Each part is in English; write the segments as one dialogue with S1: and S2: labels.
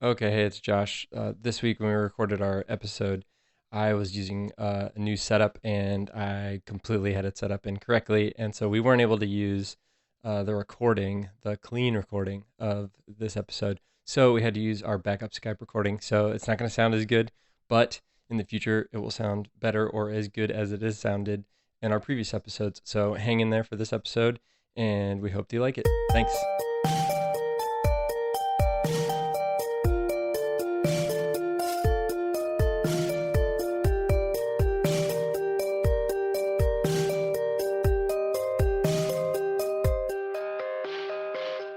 S1: Okay, hey, it's Josh. This week when we recorded our episode, I was using a new setup and I completely had it set up incorrectly. And so we weren't able to use the recording, the clean recording of this episode. So we had to use our backup Skype recording. So it's not going to sound as good, but in the future it will sound better or as good as it has sounded in our previous episodes. So hang in there for this episode and we hope you like it. Thanks.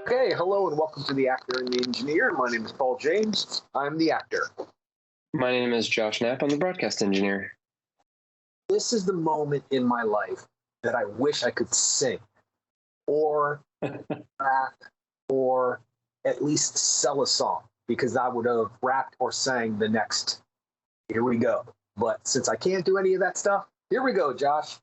S2: Okay, hello and welcome to The Actor and the Engineer. My name is Paul James. I'm the actor.
S3: My name is Josh Knapp. I'm the broadcast engineer.
S2: This is the moment in my life that I wish I could sing or rap or at least sell a song because I would have rapped or sang the next Here We Go. But since I can't do any of that stuff, here we go, Josh.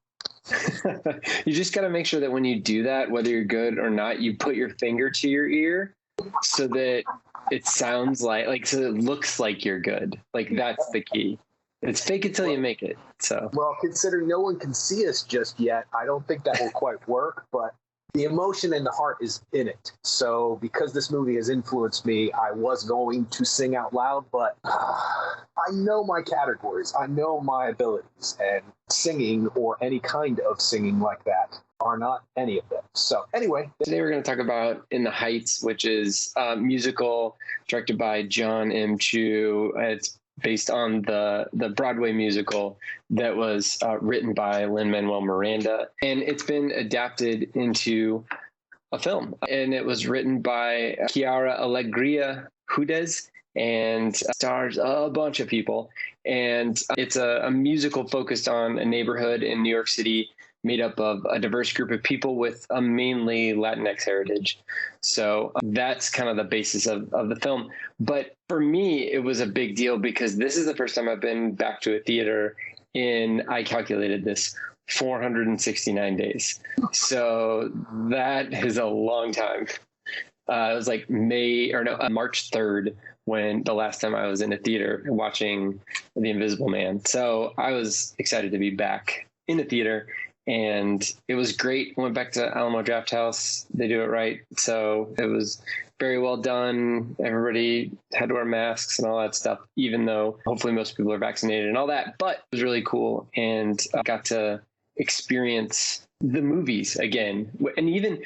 S3: You just got to make sure that when you do that, whether you're good or not, you put your finger to your ear so that it sounds like so it looks like you're good. Like that's the key. It's fake it till you make it. So
S2: Well, considering no one can see us just yet, I don't think that will quite work, but the emotion and the heart is in it. So because this movie has influenced me, I was going to sing out loud, but I know my categories. I know my abilities, and singing or any kind of singing like that are not any of them. So anyway.
S3: today we're going to talk about In the Heights, which is a musical directed by John M. Chu. It's based on the Broadway musical that was written by Lin-Manuel Miranda. And it's been adapted into a film. And it was written by Chiara Alegria Hudes and stars a bunch of people. And it's a musical focused on a neighborhood in New York City made up of a diverse group of people with a mainly Latinx heritage. So that's kind of the basis of the film. But for me, it was a big deal because this is the first time I've been back to a theater I calculated this, 469 days. So that is a long time. It was like March 3rd when the last time I was in a theater watching The Invisible Man. So I was excited to be back in the theater. And it was great. Went back to Alamo Drafthouse. They do it right. So it was very well done. Everybody had to wear masks and all that stuff, even though hopefully most people are vaccinated and all that. But it was really cool. And I got to experience the movies again. And even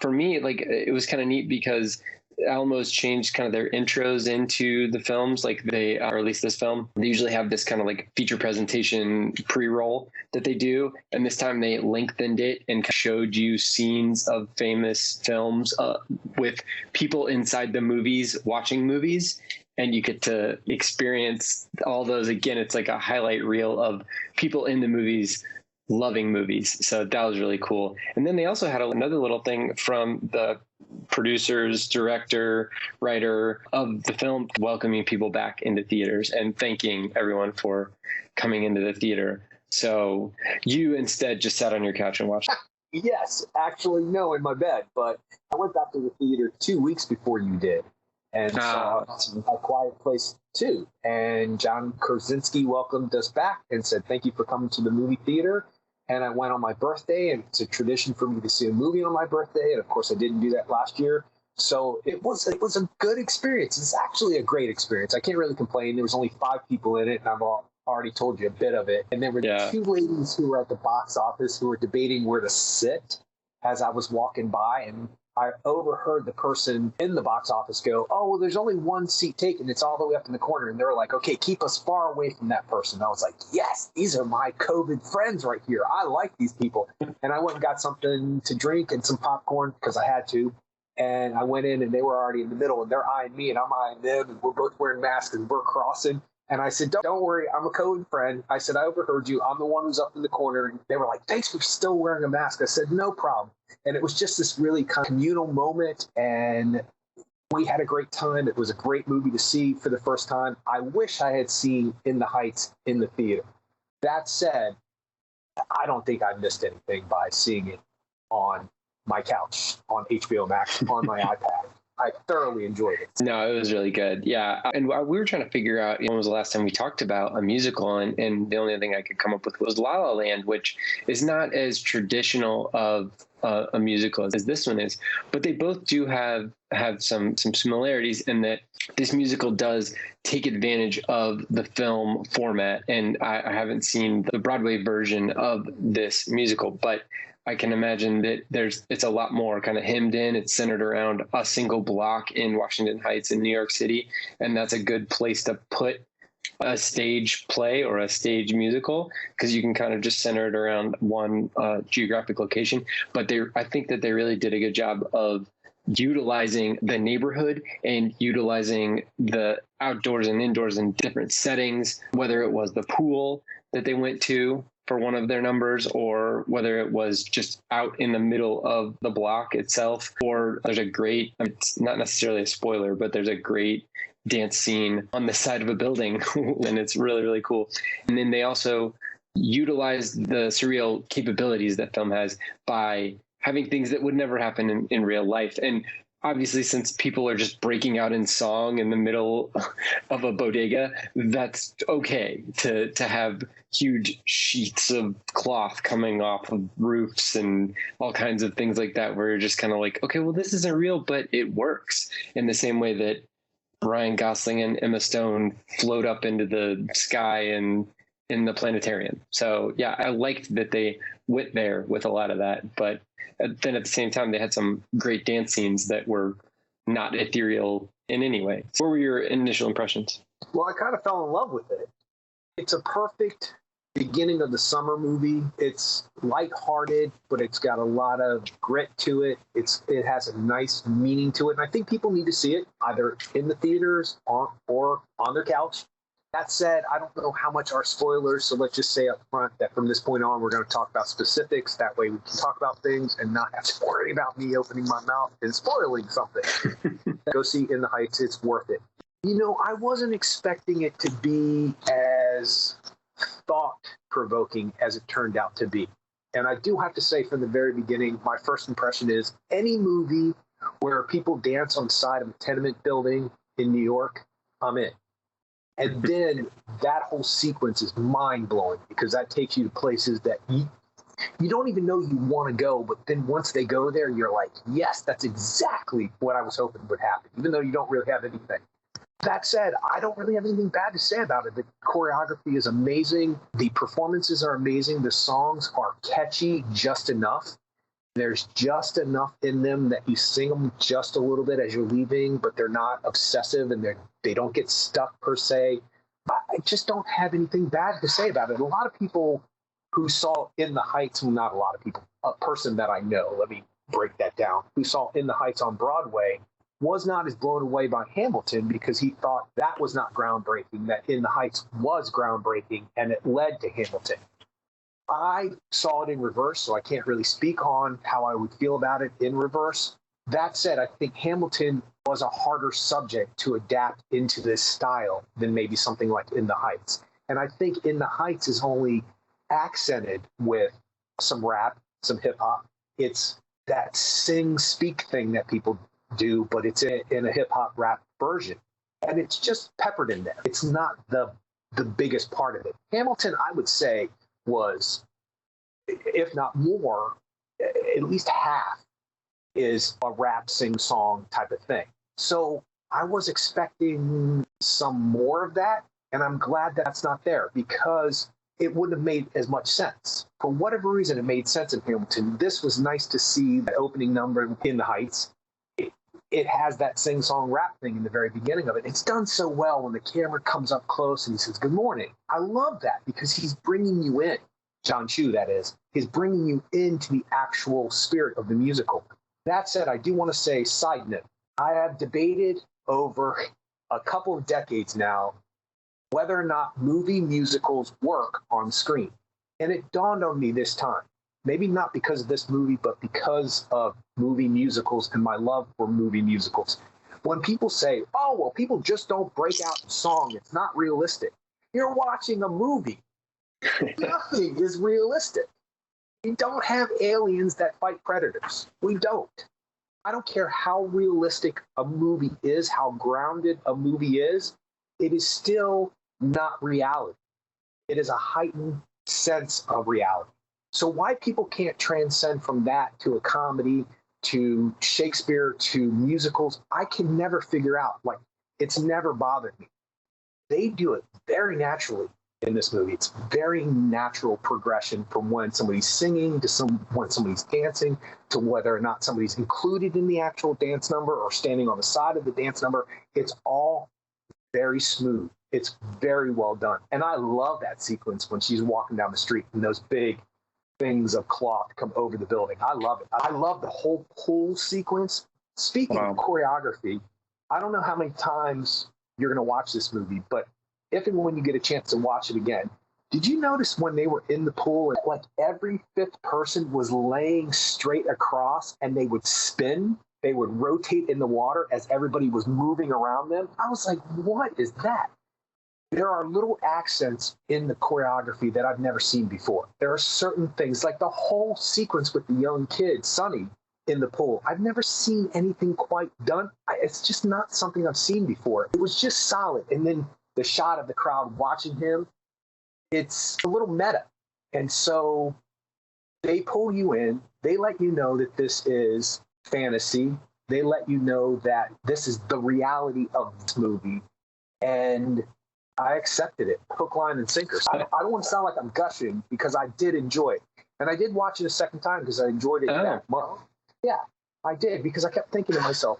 S3: for me, like it was kind of neat because Almo's changed kind of their intros into the films, like they, or at least this film, they usually have this kind of like feature presentation pre-roll that they do. And this time they lengthened it and showed you scenes of famous films with people inside the movies watching movies. And you get to experience all those again. It's like a highlight reel of people in the movies loving movies. So that was really cool. And then they also had another little thing from the producers, director, writer of the film, welcoming people back into theaters and thanking everyone for coming into the theater. So you instead just sat on your couch and watched.
S2: Yes, actually, no, in my bed. But I went back to the theater 2 weeks before you did and saw A Quiet Place 2. And John Krasinski welcomed us back and said, thank you for coming to the movie theater. And I went on my birthday, and it's a tradition for me to see a movie on my birthday. And of course, I didn't do that last year. So it was a good experience. It's actually a great experience. I can't really complain. There was only 5 people in it, and I've already told you a bit of it. And there were 2 ladies who were at the box office who were debating where to sit as I was walking by. And I overheard the person in the box office go, oh, well, there's only 1 seat taken. It's all the way up in the corner. And they were like, okay, keep us far away from that person. I was like, yes, these are my COVID friends right here. I like these people. And I went and got something to drink and some popcorn because I had to. And I went in and they were already in the middle and they're eyeing me and I'm eyeing them. And we're both wearing masks and we're crossing. And I said, don't worry, I'm a COVID friend. I said, I overheard you. I'm the one who's up in the corner. And they were like, thanks for still wearing a mask. I said, no problem. And it was just this really kind of communal moment. And we had a great time. It was a great movie to see for the first time. I wish I had seen In the Heights in the theater. That said, I don't think I missed anything by seeing it on my couch, on HBO Max, on my iPad. I thoroughly enjoyed it.
S3: No, it was really good. Yeah. And we were trying to figure out, when was the last time we talked about a musical? And the only thing I could come up with was La La Land, which is not as traditional of a musical as this one is. But they both do have some similarities in that this musical does take advantage of the film format. And I haven't seen the Broadway version of this musical, but I can imagine that it's a lot more kind of hemmed in. It's centered around a single block in Washington Heights in New York City. And that's a good place to put a stage play or a stage musical, because you can kind of just center it around one geographic location. But I think that they really did a good job of utilizing the neighborhood and utilizing the outdoors and indoors in different settings, whether it was the pool that they went to for one of their numbers, or whether it was just out in the middle of the block itself. Or there's a great, it's not necessarily a spoiler, but there's a great dance scene on the side of a building and it's really, really cool. And then they also utilize the surreal capabilities that film has by having things that would never happen in real life. And obviously, since people are just breaking out in song in the middle of a bodega, that's okay to have huge sheets of cloth coming off of roofs and all kinds of things like that, where you're just kind of like, okay, well, this isn't real, but it works. In the same way that Ryan Gosling and Emma Stone float up into the sky and in the planetarium. So yeah, I liked that they went there with a lot of that, but then at the same time, they had some great dance scenes that were not ethereal in any way. So what were your initial impressions?
S2: Well, I kind of fell in love with it. It's a perfect beginning of the summer movie. It's lighthearted, but it's got a lot of grit to it. It has a nice meaning to it. And I think people need to see it either in the theaters or on their couch. That said, I don't know how much are spoilers, so let's just say up front that from this point on, we're going to talk about specifics. That way we can talk about things and not have to worry about me opening my mouth and spoiling something. Go see In the Heights. It's worth it. I wasn't expecting it to be as thought-provoking as it turned out to be. And I do have to say from the very beginning, my first impression is any movie where people dance on the side of a tenement building in New York, I'm in. And then that whole sequence is mind-blowing, because that takes you to places that you don't even know you want to go. But then once they go there, you're like, yes, that's exactly what I was hoping would happen, even though you don't really have anything. That said, I don't really have anything bad to say about it. The choreography is amazing. The performances are amazing. The songs are catchy just enough. There's just enough in them that you sing them just a little bit as you're leaving, but they're not obsessive and they don't get stuck per se. I just don't have anything bad to say about it. A lot of people who saw In the Heights, well, not a lot of people, a person that I know, let me break that down, who saw In the Heights on Broadway was not as blown away by Hamilton, because he thought that was not groundbreaking, that In the Heights was groundbreaking, and it led to Hamilton. I saw it in reverse, so I can't really speak on how I would feel about it in reverse. That said, I think Hamilton was a harder subject to adapt into this style than maybe something like In the Heights. And I think In the Heights is only accented with some rap, some hip hop. It's that sing-speak thing that people do, but it's in a hip hop rap version. And it's just peppered in there. It's not the biggest part of it. Hamilton, I would say, was, if not more, at least half is a rap sing-song type of thing. So I was expecting some more of that, and I'm glad that's not there, because it wouldn't have made as much sense. For whatever reason, it made sense in Hamilton. This was nice to see the opening number in the Heights. It has that sing-song rap thing in the very beginning of it. It's done so well when the camera comes up close and he says, "Good morning." I love that, because he's bringing you in. John Chu, that is. He's bringing you into the actual spirit of the musical. That said, I do want to say, side note, I have debated over a couple of decades now whether or not movie musicals work on screen. And it dawned on me this time. Maybe not because of this movie, but because of movie musicals and my love for movie musicals. When people say, oh, well, people just don't break out in song, it's not realistic. You're watching a movie. Nothing is realistic. We don't have aliens that fight predators. We don't. I don't care how realistic a movie is, how grounded a movie is, it is still not reality. It is a heightened sense of reality. So why people can't transcend from that to a comedy, to Shakespeare, to musicals, I can never figure out. Like, it's never bothered me. They do it very naturally in this movie. It's very natural progression from when somebody's singing to when somebody's dancing to whether or not somebody's included in the actual dance number or standing on the side of the dance number. It's all very smooth. It's very well done. And I love that sequence when she's walking down the street and those big things of cloth come over the building. I love it. I love the whole pool sequence. Speaking of choreography, I don't know how many times you're going to watch this movie, but if and when you get a chance to watch it again, did you notice when they were in the pool, like every fifth person was laying straight across and they would spin? They would rotate in the water as everybody was moving around them. I was like, what is that? There are little accents in the choreography that I've never seen before. There are certain things, like the whole sequence with the young kid, Sonny, in the pool. I've never seen anything quite done. It's just not something I've seen before. It was just solid. And then the shot of the crowd watching him, it's a little meta. And so they pull you in. They let you know that this is fantasy. They let you know that this is the reality of this movie. And I accepted it, hook, line, and sinker. I don't want to sound like I'm gushing because I did enjoy it. And I did watch it a second time because I enjoyed it that month. Yeah, I did, because I kept thinking to myself,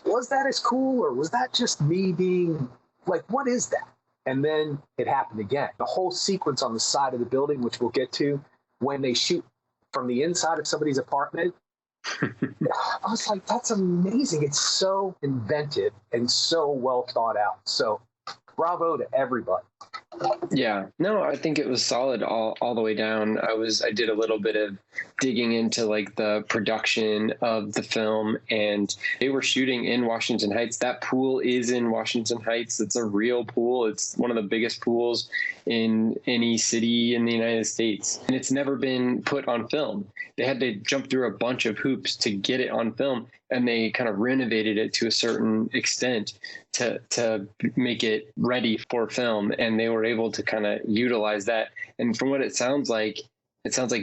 S2: was that as cool, or was that just me being like, what is that? And then it happened again. The whole sequence on the side of the building, which we'll get to, when they shoot from the inside of somebody's apartment, I was like, that's amazing. It's so inventive and so well thought out. So bravo to everybody.
S3: Yeah, no, I think it was solid all the way down. I did a little bit of digging into like the production of the film, and they were shooting in Washington Heights. That pool is in Washington Heights. It's a real pool. It's one of the biggest pools in any city in the United States, and it's never been put on film. They had to jump through a bunch of hoops to get it on film, and they kind of renovated it to a certain extent to make it ready for film, and they were able to kind of utilize that. And from what it sounds like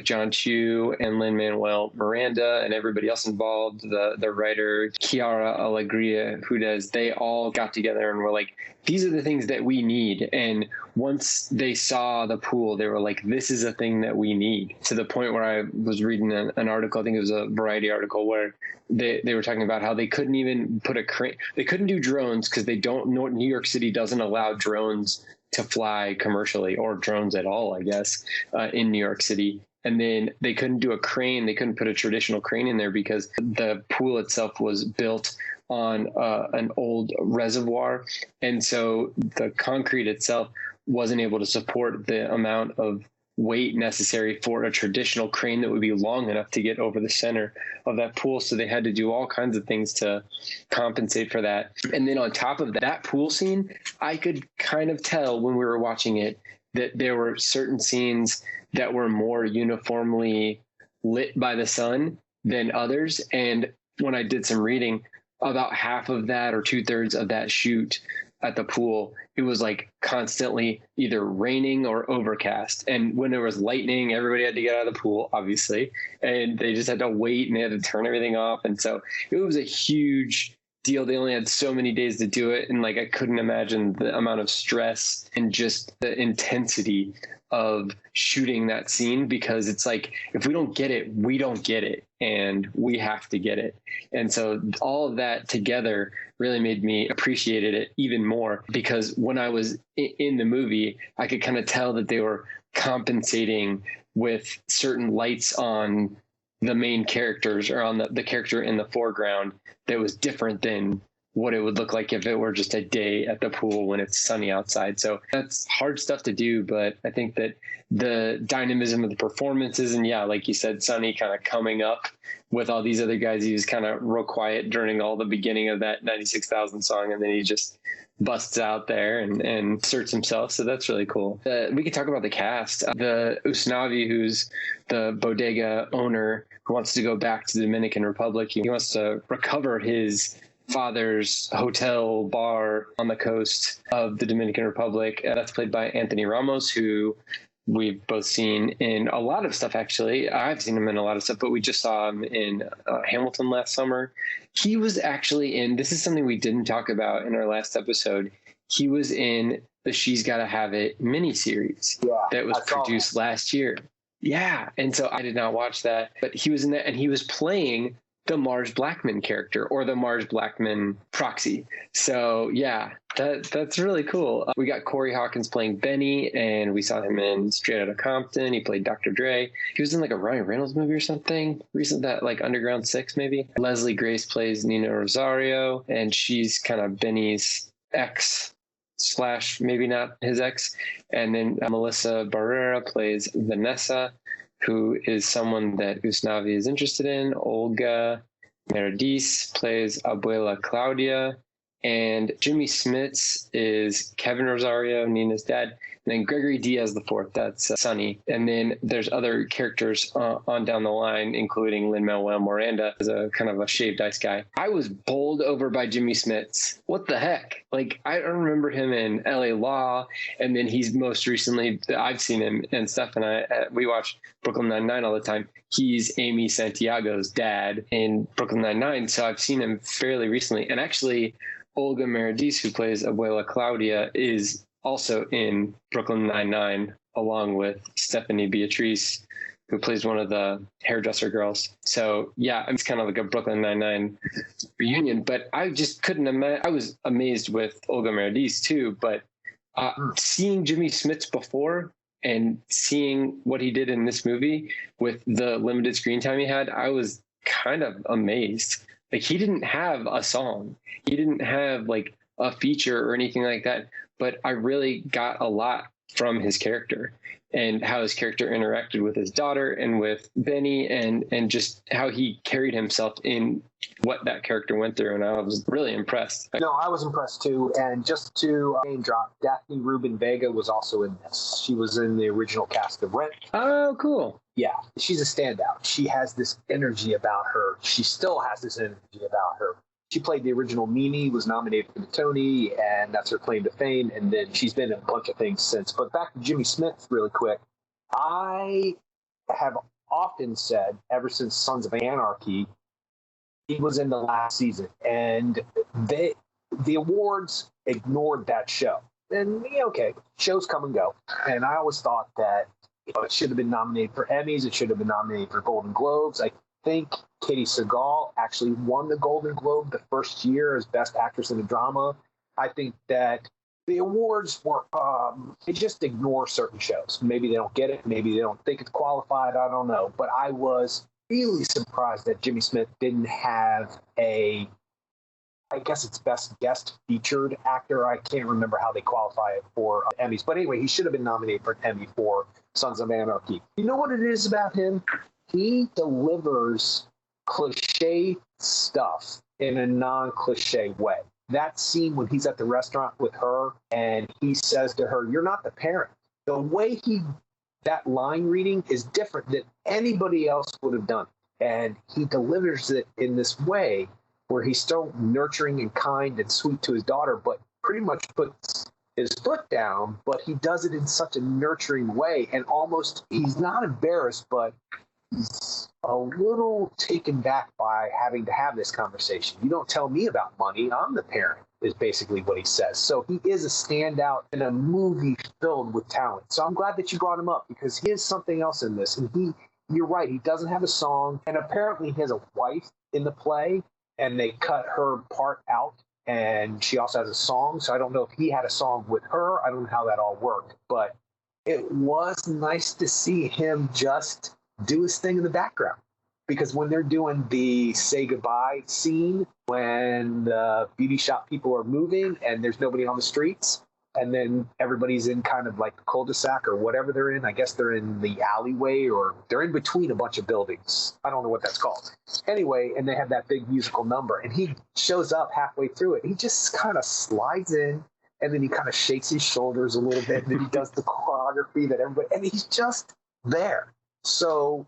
S3: John Chu and Lin-Manuel Miranda and everybody else involved, the writer Chiara Alegria Hudes, they all got together and were like, these are the things that we need. And once they saw the pool, they were like, this is a thing that we need, to the point where I was reading an article, I think it was a Variety article, where they were talking about how they couldn't even put a crane. They couldn't do drones because they don't know, New York City doesn't allow drones to fly commercially, or drones at all, I guess, in New York City. And then they couldn't do a crane. They couldn't put a traditional crane in there because the pool itself was built on an old reservoir. And so the concrete itself wasn't able to support the amount of weight necessary for a traditional crane that would be long enough to get over the center of that pool. So they had to do all kinds of things to compensate for that. And then on top of that pool scene, I could kind of tell when we were watching it that there were certain scenes that were more uniformly lit by the sun than others. And when I did some reading, about half of that or 2/3 of that shoot at the pool, it was like constantly either raining or overcast. And when there was lightning, everybody had to get out of the pool, obviously, and they just had to wait and they had to turn everything off. And so it was a huge deal. They only had so many days to do it. And like, I couldn't imagine the amount of stress and just the intensity of shooting that scene, because it's like, if we don't get it, we don't get it, and we have to get it. And so all of that together really made me appreciate it even more, because when I was in the movie, I could kind of tell that they were compensating with certain lights on the main characters, or on the character in the foreground, that was different than what it would look like if it were just a day at the pool when it's sunny outside. So that's hard stuff to do, but I think that the dynamism of the performances, and yeah, like you said, Sonny kind of coming up with all these other guys, he was kind of real quiet during all the beginning of that 96,000 song, and then he just busts out there and asserts himself. So that's really cool. We could talk about the cast. The Usnavi, who's the bodega owner who wants to go back to the Dominican Republic. He wants to recover his father's hotel bar on the coast of the Dominican Republic. That's played by Anthony Ramos, who we've both seen in a lot of stuff, actually. I've seen him in a lot of stuff, but we just saw him in Hamilton last summer. He was actually in, this is something we didn't talk about in our last episode, he was in the She's Gotta Have It miniseries that was produced last year. Yeah, and so I did not watch that, but he was in that, and he was playing the Mars Blackman character, or the Mars Blackman proxy. So yeah, that's really cool. We got Corey Hawkins playing Benny, and we saw him in Straight Outta Compton. He played Dr. Dre. He was in like a Ryan Reynolds movie or something recent, that like Underground 6 maybe. Leslie Grace plays Nina Rosario, and she's kind of Benny's ex / maybe not his ex. And then Melissa Barrera plays Vanessa, who is someone that Usnavi is interested in. Olga Meredith plays Abuela Claudia. And Jimmy Smits is Kevin Rosario, Nina's dad. And then Gregory Diaz IV, that's Sonny. And then there's other characters on down the line, including Lin-Manuel Miranda as a kind of a shaved ice guy. I was bowled over by Jimmy Smits. What the heck? Like, I remember him in LA Law, and then he's most recently, I've seen him and stuff, and we watch Brooklyn Nine-Nine all the time. He's Amy Santiago's dad in Brooklyn Nine-Nine, so I've seen him fairly recently. And actually, Olga Meredith, who plays Abuela Claudia, is also in Brooklyn Nine-Nine, along with Stephanie Beatrice, who plays one of the hairdresser girls. So yeah, it's kind of like a Brooklyn Nine-Nine reunion, but I just couldn't imagine. I was amazed with Olga Meredith too, but seeing Jimmy Smits before and seeing what he did in this movie with the limited screen time he had, I was kind of amazed. Like, he didn't have a song. He didn't have like a feature or anything like that, but I really got a lot from his character and how his character interacted with his daughter and with Benny, and just how he carried himself in what that character went through. And I was really impressed.
S2: No, I was impressed too. And just to name drop, Daphne Ruben Vega was also in this. She was in the original cast of Rent.
S3: Oh, cool.
S2: Yeah, she's a standout. She has this energy about her. She still has this energy about her. She played the original Mimi, was nominated for the Tony, and that's her claim to fame. And then she's been in a bunch of things since. But back to Jimmy Smits really quick. I have often said, ever since Sons of Anarchy, he was in the last season. And the awards ignored that show. And, okay, shows come and go. And I always thought that it should have been nominated for Emmys. It should have been nominated for Golden Globes. I think Katie Sagal actually won the Golden Globe the first year as Best Actress in a Drama. I think that the awards were, they just ignore certain shows. Maybe they don't get it. Maybe they don't think it's qualified. I don't know. But I was really surprised that Jimmy Smits didn't have I guess it's Best Guest Featured Actor. I can't remember how they qualify it for Emmys. But anyway, he should have been nominated for an Emmy for Sons of Anarchy. You know what it is about him? He delivers cliche stuff in a non-cliche way. That scene when he's at the restaurant with her and he says to her, "You're not the parent." The way that line reading is different than anybody else would have done. And he delivers it in this way where he's still nurturing and kind and sweet to his daughter, but pretty much puts his foot down, but he does it in such a nurturing way. And almost, he's not embarrassed, but he's a little taken back by having to have this conversation. You don't tell me about money. I'm the parent, is basically what he says. So he is a standout in a movie filled with talent. So I'm glad that you brought him up, because he is something else in this. And you're right, he doesn't have a song. And apparently he has a wife in the play, and they cut her part out. And she also has a song. So I don't know if he had a song with her. I don't know how that all worked. But it was nice to see him just do his thing in the background. Because when they're doing the say goodbye scene when the beauty shop people are moving and there's nobody on the streets. And then everybody's in kind of like the cul-de-sac or whatever they're in. I guess they're in the alleyway or they're in between a bunch of buildings. I don't know what that's called. Anyway, and they have that big musical number. And he shows up halfway through it. He just kind of slides in and then he kind of shakes his shoulders a little bit. And then he does the choreography that everybody, and he's just there. So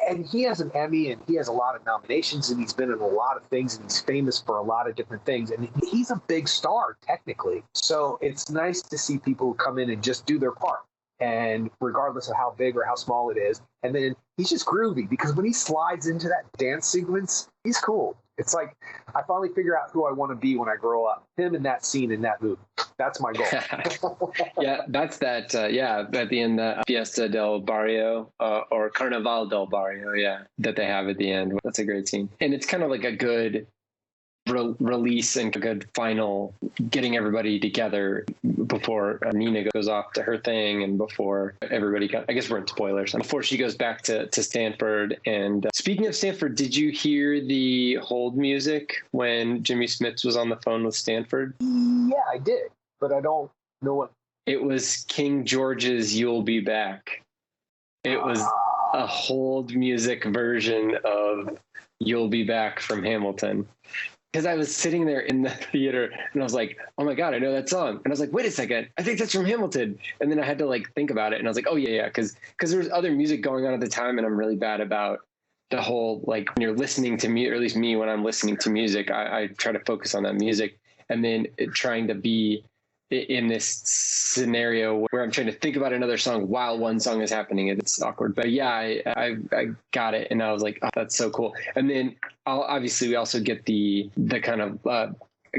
S2: and he has an Emmy and he has a lot of nominations and he's been in a lot of things and he's famous for a lot of different things and he's a big star technically. So it's nice to see people come in and just do their part, and regardless of how big or how small it is. And then he's just groovy because when he slides into that dance sequence, he's cool. It's like I finally figure out who I want to be when I grow up. Him in that scene in that movie. That's my goal.
S3: Yeah, that's that. At the end, the Fiesta del Barrio or Carnaval del Barrio. Yeah, that they have at the end. That's a great scene, and it's kind of like a good release and a good final, getting everybody together before Nina goes off to her thing and before everybody I guess we're in spoilers, before she goes back to Stanford. And speaking of Stanford, did you hear the hold music when Jimmy Smits was on the phone with Stanford?
S2: Yeah, I did, but I don't know what.
S3: It was King George's You'll Be Back. It was a hold music version of You'll Be Back from Hamilton. Because I was sitting there in the theater and I was like, oh my God, I know that song. And I was like, wait a second, I think that's from Hamilton. And then I had to like think about it. And I was like, oh yeah. Because there was other music going on at the time. And I'm really bad about the whole, like when you're listening to me, or at least me, when I'm listening to music, I try to focus on that music. And then trying to be in this scenario where I'm trying to think about another song while one song is happening. It's awkward, but yeah, I got it. And I was like, oh, that's so cool. And then obviously we also get the kind of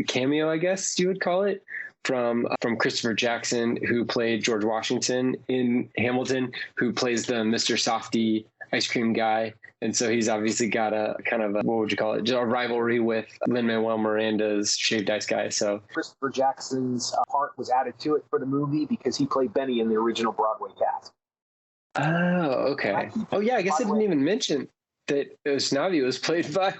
S3: cameo, I guess you would call it, from Christopher Jackson, who played George Washington in Hamilton, who plays the Mr. Softy ice cream guy. And so he's obviously got a kind of what would you call it? Just a rivalry with Lin-Manuel Miranda's Shaved Ice guy. So
S2: Christopher Jackson's part was added to it for the movie because he played Benny in the original Broadway cast.
S3: Oh, okay. Oh, yeah. I guess I didn't even mention that Usnavi was played by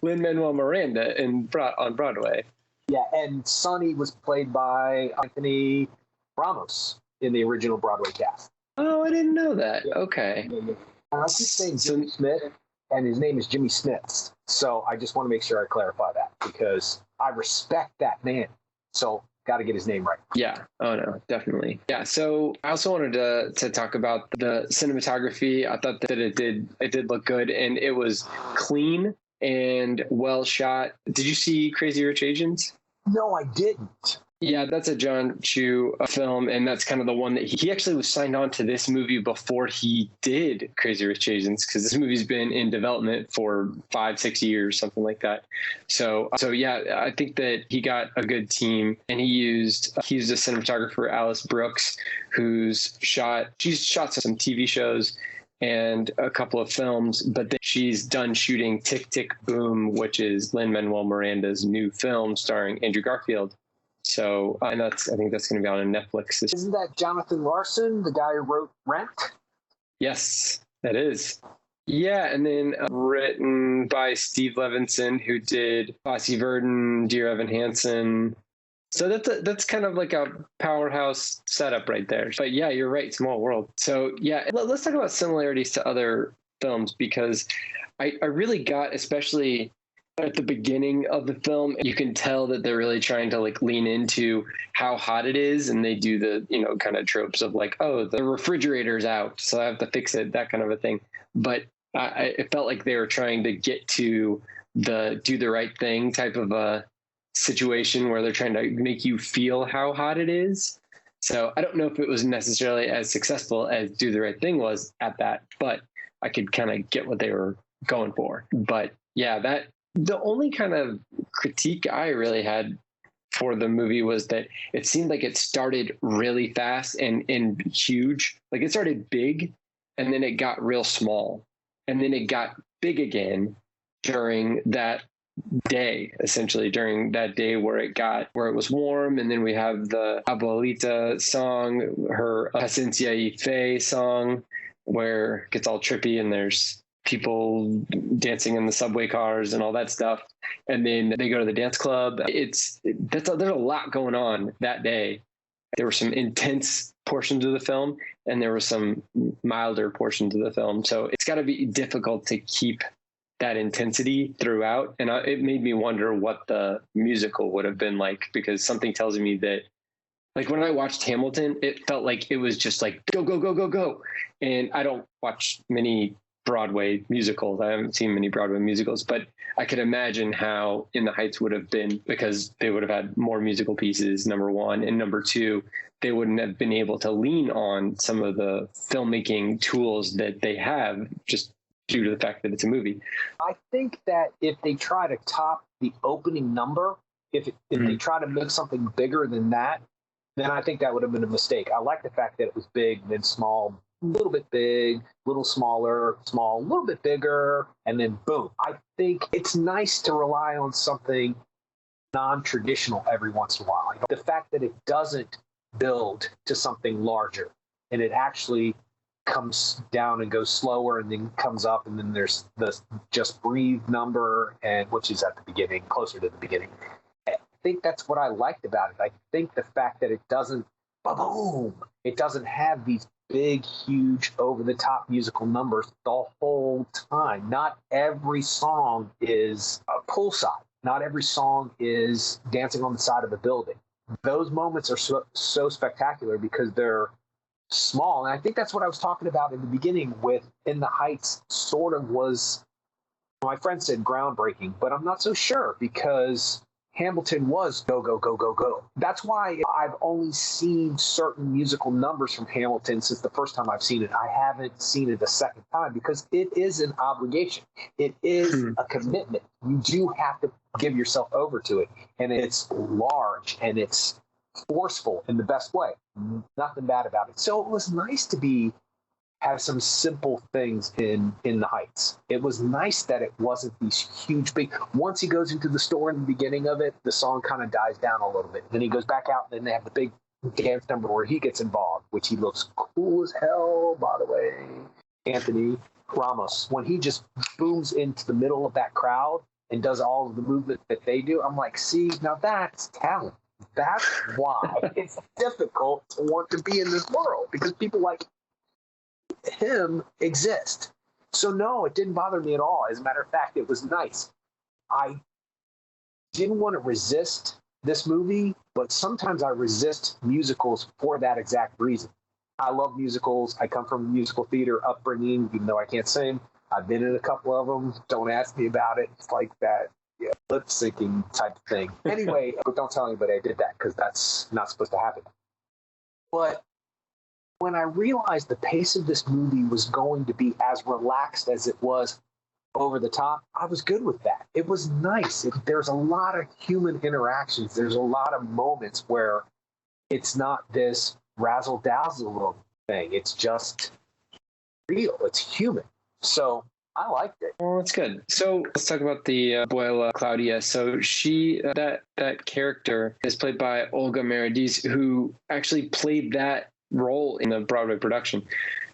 S3: Lin-Manuel Miranda on Broadway.
S2: Yeah, and Sonny was played by Anthony Ramos in the original Broadway cast.
S3: Oh, I didn't know that. Yeah. Okay.
S2: Yeah. I keep saying Jimmy Smith, and his name is Jimmy Smits. So I just want to make sure I clarify that because I respect that man. So got to get his name right.
S3: Yeah. Oh, no, definitely. Yeah. So I also wanted to talk about the cinematography. I thought that it did look good, and it was clean and well shot. Did you see Crazy Rich Asians?
S2: No, I didn't.
S3: Yeah, that's a John Chu film, and that's kind of the one that he actually was signed on to this movie before he did Crazy Rich Asians, because this movie's been in development for 5-6 years, something like that. So yeah, I think that he got a good team, and he used a cinematographer, Alice Brooks, she's shot some TV shows and a couple of films, but then she's done shooting Tick, Tick, Boom, which is Lin-Manuel Miranda's new film starring Andrew Garfield. So, and I think that's going to be on Netflix.
S2: Isn't that Jonathan Larson, the guy who wrote Rent?
S3: Yes, that is. Yeah, and then written by Steve Levinson, who did Fosse Verdon, Dear Evan Hansen. So that's kind of like a powerhouse setup right there. But yeah, you're right, small world. So yeah, let's talk about similarities to other films, because I really got, especially at the beginning of the film, you can tell that they're really trying to like lean into how hot it is, and they do the kind of tropes of like, oh, the refrigerator's out, so I have to fix it, that kind of a thing. But it felt like they were trying to get to the do the right thing type of a situation where they're trying to make you feel how hot it is. So I don't know if it was necessarily as successful as Do the Right Thing was at that, but I could kind of get what they were going for. But yeah, the only kind of critique I really had for the movie was that it seemed like it started really fast and huge. Like it started big and then it got real small and then it got big again during that day, essentially during that day where it was warm. And then we have the Abuelita song, her Paciencia y Fe song, where it gets all trippy and there's people dancing in the subway cars and all that stuff. And then they go to the dance club. There's a lot going on that day. There were some intense portions of the film, and there were some milder portions of the film. So it's got to be difficult to keep that intensity throughout. And it made me wonder what the musical would have been like, because something tells me that, like, when I watched Hamilton, it felt like it was just like, go, go, go, go, go. And I don't watch many Broadway musicals. I haven't seen many Broadway musicals, but I could imagine how In the Heights would have been, because they would have had more musical pieces, number one. And number two, they wouldn't have been able to lean on some of the filmmaking tools that they have, just due to the fact that it's a movie.
S2: I think that if they try to top the opening number, if they try to make something bigger than that, then I think that would have been a mistake. I like the fact that it was big, then small, a little bit big, a little smaller, small, a little bit bigger, and then boom. I think it's nice to rely on something non-traditional every once in a while. The fact that it doesn't build to something larger, and it actually comes down and goes slower and then comes up, and then there's the Just Breathe number, and which is at the beginning, closer to the beginning. I think that's what I liked about it. I think the fact that it doesn't boom, it doesn't have these big, huge, over-the-top musical numbers the whole time. Not every song is a poolside. Not every song is dancing on the side of a building. Those moments are so spectacular because they're small. And I think that's what I was talking about in the beginning with In the Heights. Sort of was, my friend said groundbreaking, but I'm not so sure, because Hamilton was go, go, go, go, go. That's why I've only seen certain musical numbers from Hamilton since the first time I've seen it. I haven't seen it a second time because it is an obligation. It is a commitment. You do have to give yourself over to it. And it's large and it's forceful in the best way. Nothing bad about it. So it was nice to have some simple things in the Heights. It was nice that it wasn't these huge big. Once he goes into the store in the beginning of it, the song kind of dies down a little bit. Then he goes back out, and then they have the big dance number where he gets involved, which he looks cool as hell, by the way. Anthony Ramos, when he just booms into the middle of that crowd and does all of the movement that they do, I'm like, see, now that's talent. That's why it's difficult to want to be in this world, because people like him exist. So no, it didn't bother me at all. As a matter of fact, it was nice. I didn't want to resist this movie, but sometimes I resist musicals for that exact reason. I love musicals. I come from a musical theater upbringing, even though I can't sing. I've been in a couple of them. Don't ask me about it. It's like that, yeah, lip syncing type of thing. Anyway, but don't tell anybody I did that, because that's not supposed to happen. But when I realized the pace of this movie was going to be as relaxed as it was over the top, I was good with that. It was nice. There's a lot of human interactions. There's a lot of moments where it's not this razzle-dazzle thing. It's just real. It's human. So I liked it.
S3: Well, that's good. So let's talk about the Abuela Claudia. So she, that character is played by Olga Merediz, who actually played that role in the Broadway production.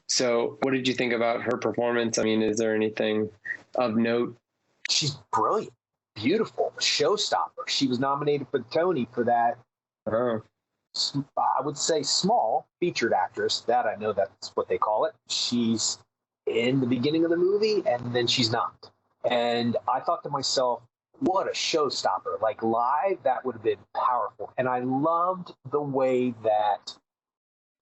S3: So what did you think about her performance? I mean, is there anything of note?
S2: She's brilliant, beautiful, showstopper. She was nominated for the Tony for that. I would say small featured actress. That I know that's what they call it. She's in the beginning of the movie, and then she's not. And I thought to myself, what a showstopper. Like live, that would have been powerful. And I loved the way that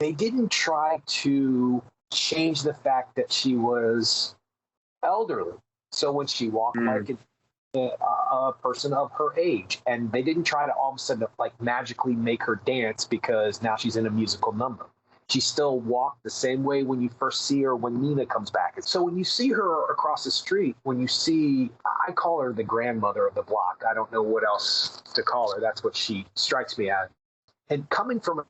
S2: they didn't try to change the fact that she was elderly. So when she walked like a person of her age, and they didn't try to all of a sudden like magically make her dance because now she's in a musical number. She still walked the same way when you first see her when Nina comes back. And so when you see her across the street, when you see, I call her the grandmother of the block. I don't know what else to call her. That's what she strikes me as. And coming from a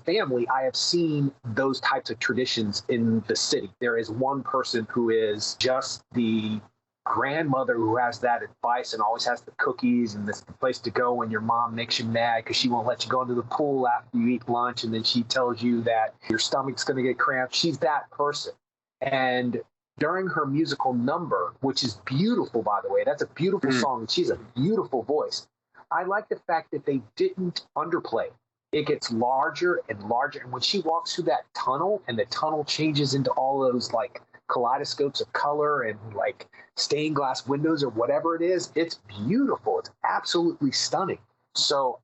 S2: family, I have seen those types of traditions in the city. There is one person who is just the grandmother who has that advice and always has the cookies and this the place to go when your mom makes you mad because she won't let you go into the pool after you eat lunch, and then she tells you that your stomach's going to get cramped. She's that person. And during her musical number, which is beautiful, by the way. That's a beautiful song. She's a beautiful voice. I like the fact that they didn't underplay. It gets larger and larger. And when she walks through that tunnel and the tunnel changes into all those like kaleidoscopes of color and like stained glass windows or whatever it is, it's beautiful. It's absolutely stunning. So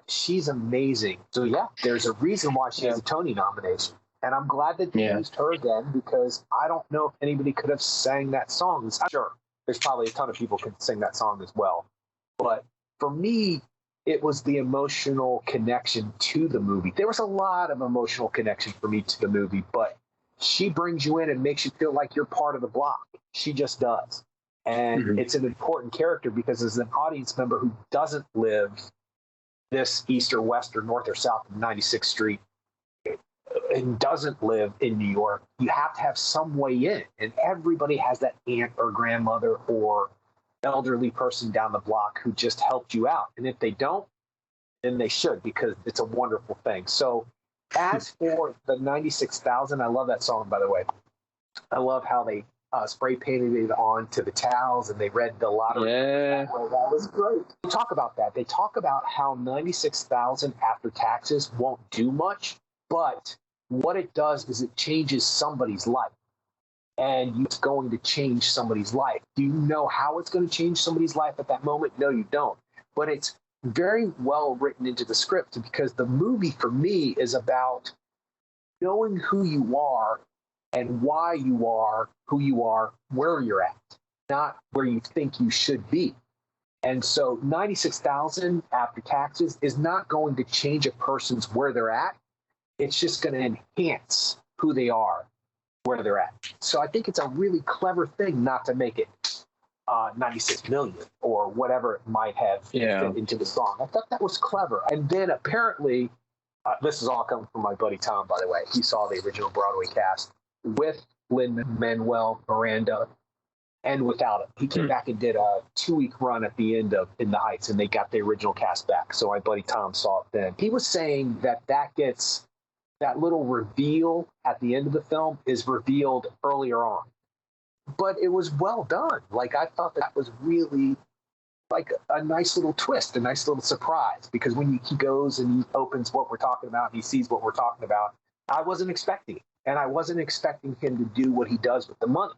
S2: she's amazing. So yeah, there's a reason why she has a Tony nomination. And I'm glad that they used her again, because I don't know if anybody could have sang that song. I'm sure there's probably a ton of people can sing that song as well. But for me, it was the emotional connection to the movie. There was a lot of emotional connection for me to the movie, but she brings you in and makes you feel like you're part of the block. She just does. And it's an important character because as an audience member who doesn't live this east or west or north or south of 96th Street and doesn't live in New York, you have to have some way in. And everybody has that aunt or grandmother or elderly person down the block who just helped you out. And if they don't, then they should, because it's a wonderful thing. So as for the 96,000, I love that song, by the way. I love how they spray painted it onto the towels and they read the lottery.
S3: Yeah.
S2: Well, that was great. They talk about that. They talk about how 96,000 after taxes won't do much, but what it does is it changes somebody's life. And it's going to change somebody's life. Do you know how it's going to change somebody's life at that moment? No, you don't. But it's very well written into the script, because the movie for me is about knowing who you are and why you are who you are, where you're at, not where you think you should be. And so 96,000 after taxes is not going to change a person's where they're at. It's just going to enhance who they are, where they're at. So I think it's a really clever thing not to make it 96 million or whatever it might have fit into the song. I thought that was clever. And then apparently, this is all coming from my buddy Tom, by the way. He saw the original Broadway cast with Lin-Manuel Miranda and without him. He came back and did a 2-week run at the end of In the Heights, and they got the original cast back. So my buddy Tom saw it then. He was saying that gets that little reveal at the end of the film is revealed earlier on. But it was well done. Like, I thought that was really like a nice little twist, a nice little surprise, because when he goes and he opens what we're talking about and he sees what we're talking about, I wasn't expecting it. And I wasn't expecting him to do what he does with the money.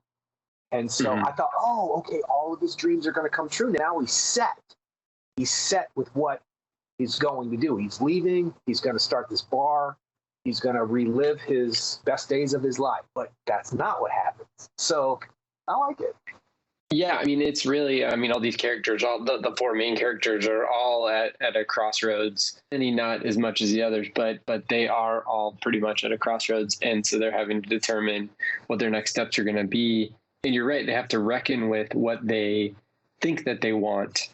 S2: And so I thought, oh, okay, all of his dreams are going to come true. Now he's set. He's set with what he's going to do. He's leaving. He's going to start this bar. He's going to relive his best days of his life. But that's not what happens. So I like it.
S3: Yeah, I mean, it's really, I mean, all these characters, all the four main characters are all at a crossroads. Any not as much as the others, but they are all pretty much at a crossroads. And so they're having to determine what their next steps are going to be. And you're right, they have to reckon with what they think that they want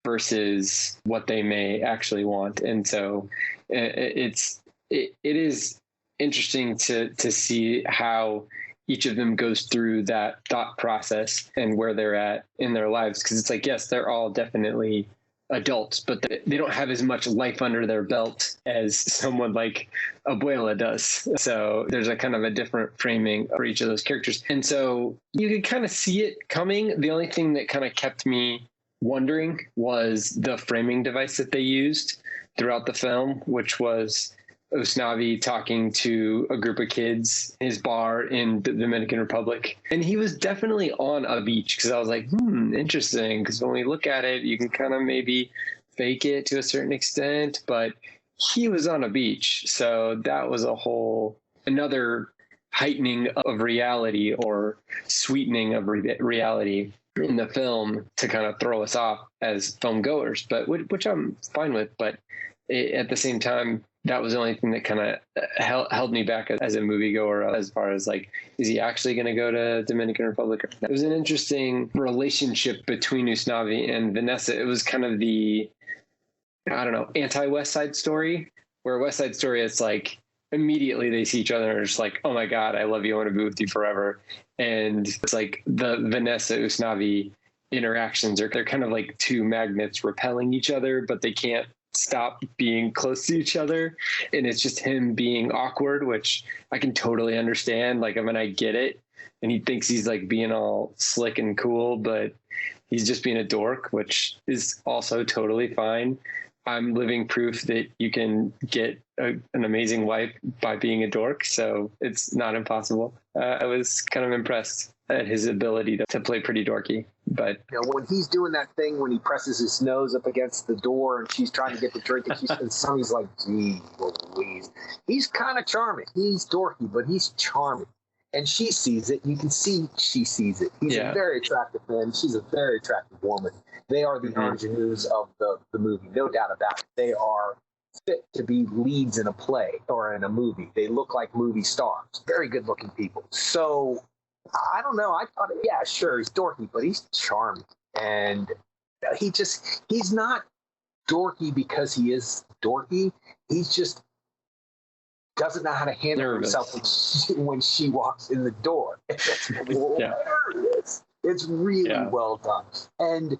S3: versus what they may actually want. And so it is interesting to see how each of them goes through that thought process and where they're at in their lives. Because it's like, yes, they're all definitely adults, but they don't have as much life under their belt as someone like Abuela does. So there's a kind of a different framing for each of those characters. And so you could kind of see it coming. The only thing that kind of kept me wondering was the framing device that they used throughout the film, which was Usnavi talking to a group of kids in his bar in the Dominican Republic. And he was definitely on a beach, because I was like, interesting. Because when we look at it, you can kind of maybe fake it to a certain extent, but he was on a beach. So that was another heightening of reality or sweetening of reality in the film to kind of throw us off as film goers, but which I'm fine with. But at the same time, that was the only thing that kind of held me back as a moviegoer, as far as like, is he actually going to go to Dominican Republic? It was an interesting relationship between Usnavi and Vanessa. It was kind of the, I don't know, anti-West Side Story, where West Side Story, it's like immediately they see each other and are just like, oh my God, I love you, I want to be with you forever. And it's like the Vanessa Usnavi interactions they're kind of like two magnets repelling each other, but they can't stop being close to each other. And it's just him being awkward, which I can totally understand. Like, I mean, I get it, and he thinks he's like being all slick and cool, but he's just being a dork, which is also totally fine. I'm living proof that you can get an amazing wife by being a dork, so it's not impossible. I was kind of impressed at his ability to play pretty dorky. But
S2: when he's doing that thing when he presses his nose up against the door and she's trying to get the drink and Sonny's like, gee Louise. He's kind of charming. He's dorky, but he's charming. And she sees it. You can see she sees it. He's a very attractive man. She's a very attractive woman. They are the ingenues of the movie, no doubt about it. They are fit to be leads in a play or in a movie. They look like movie stars. Very good-looking people. So, I don't know. I thought, yeah, sure, he's dorky, but he's charming. And he's not dorky because he is dorky. He's just doesn't know how to handle himself when she walks in the door. It's hilarious. It's really well done. And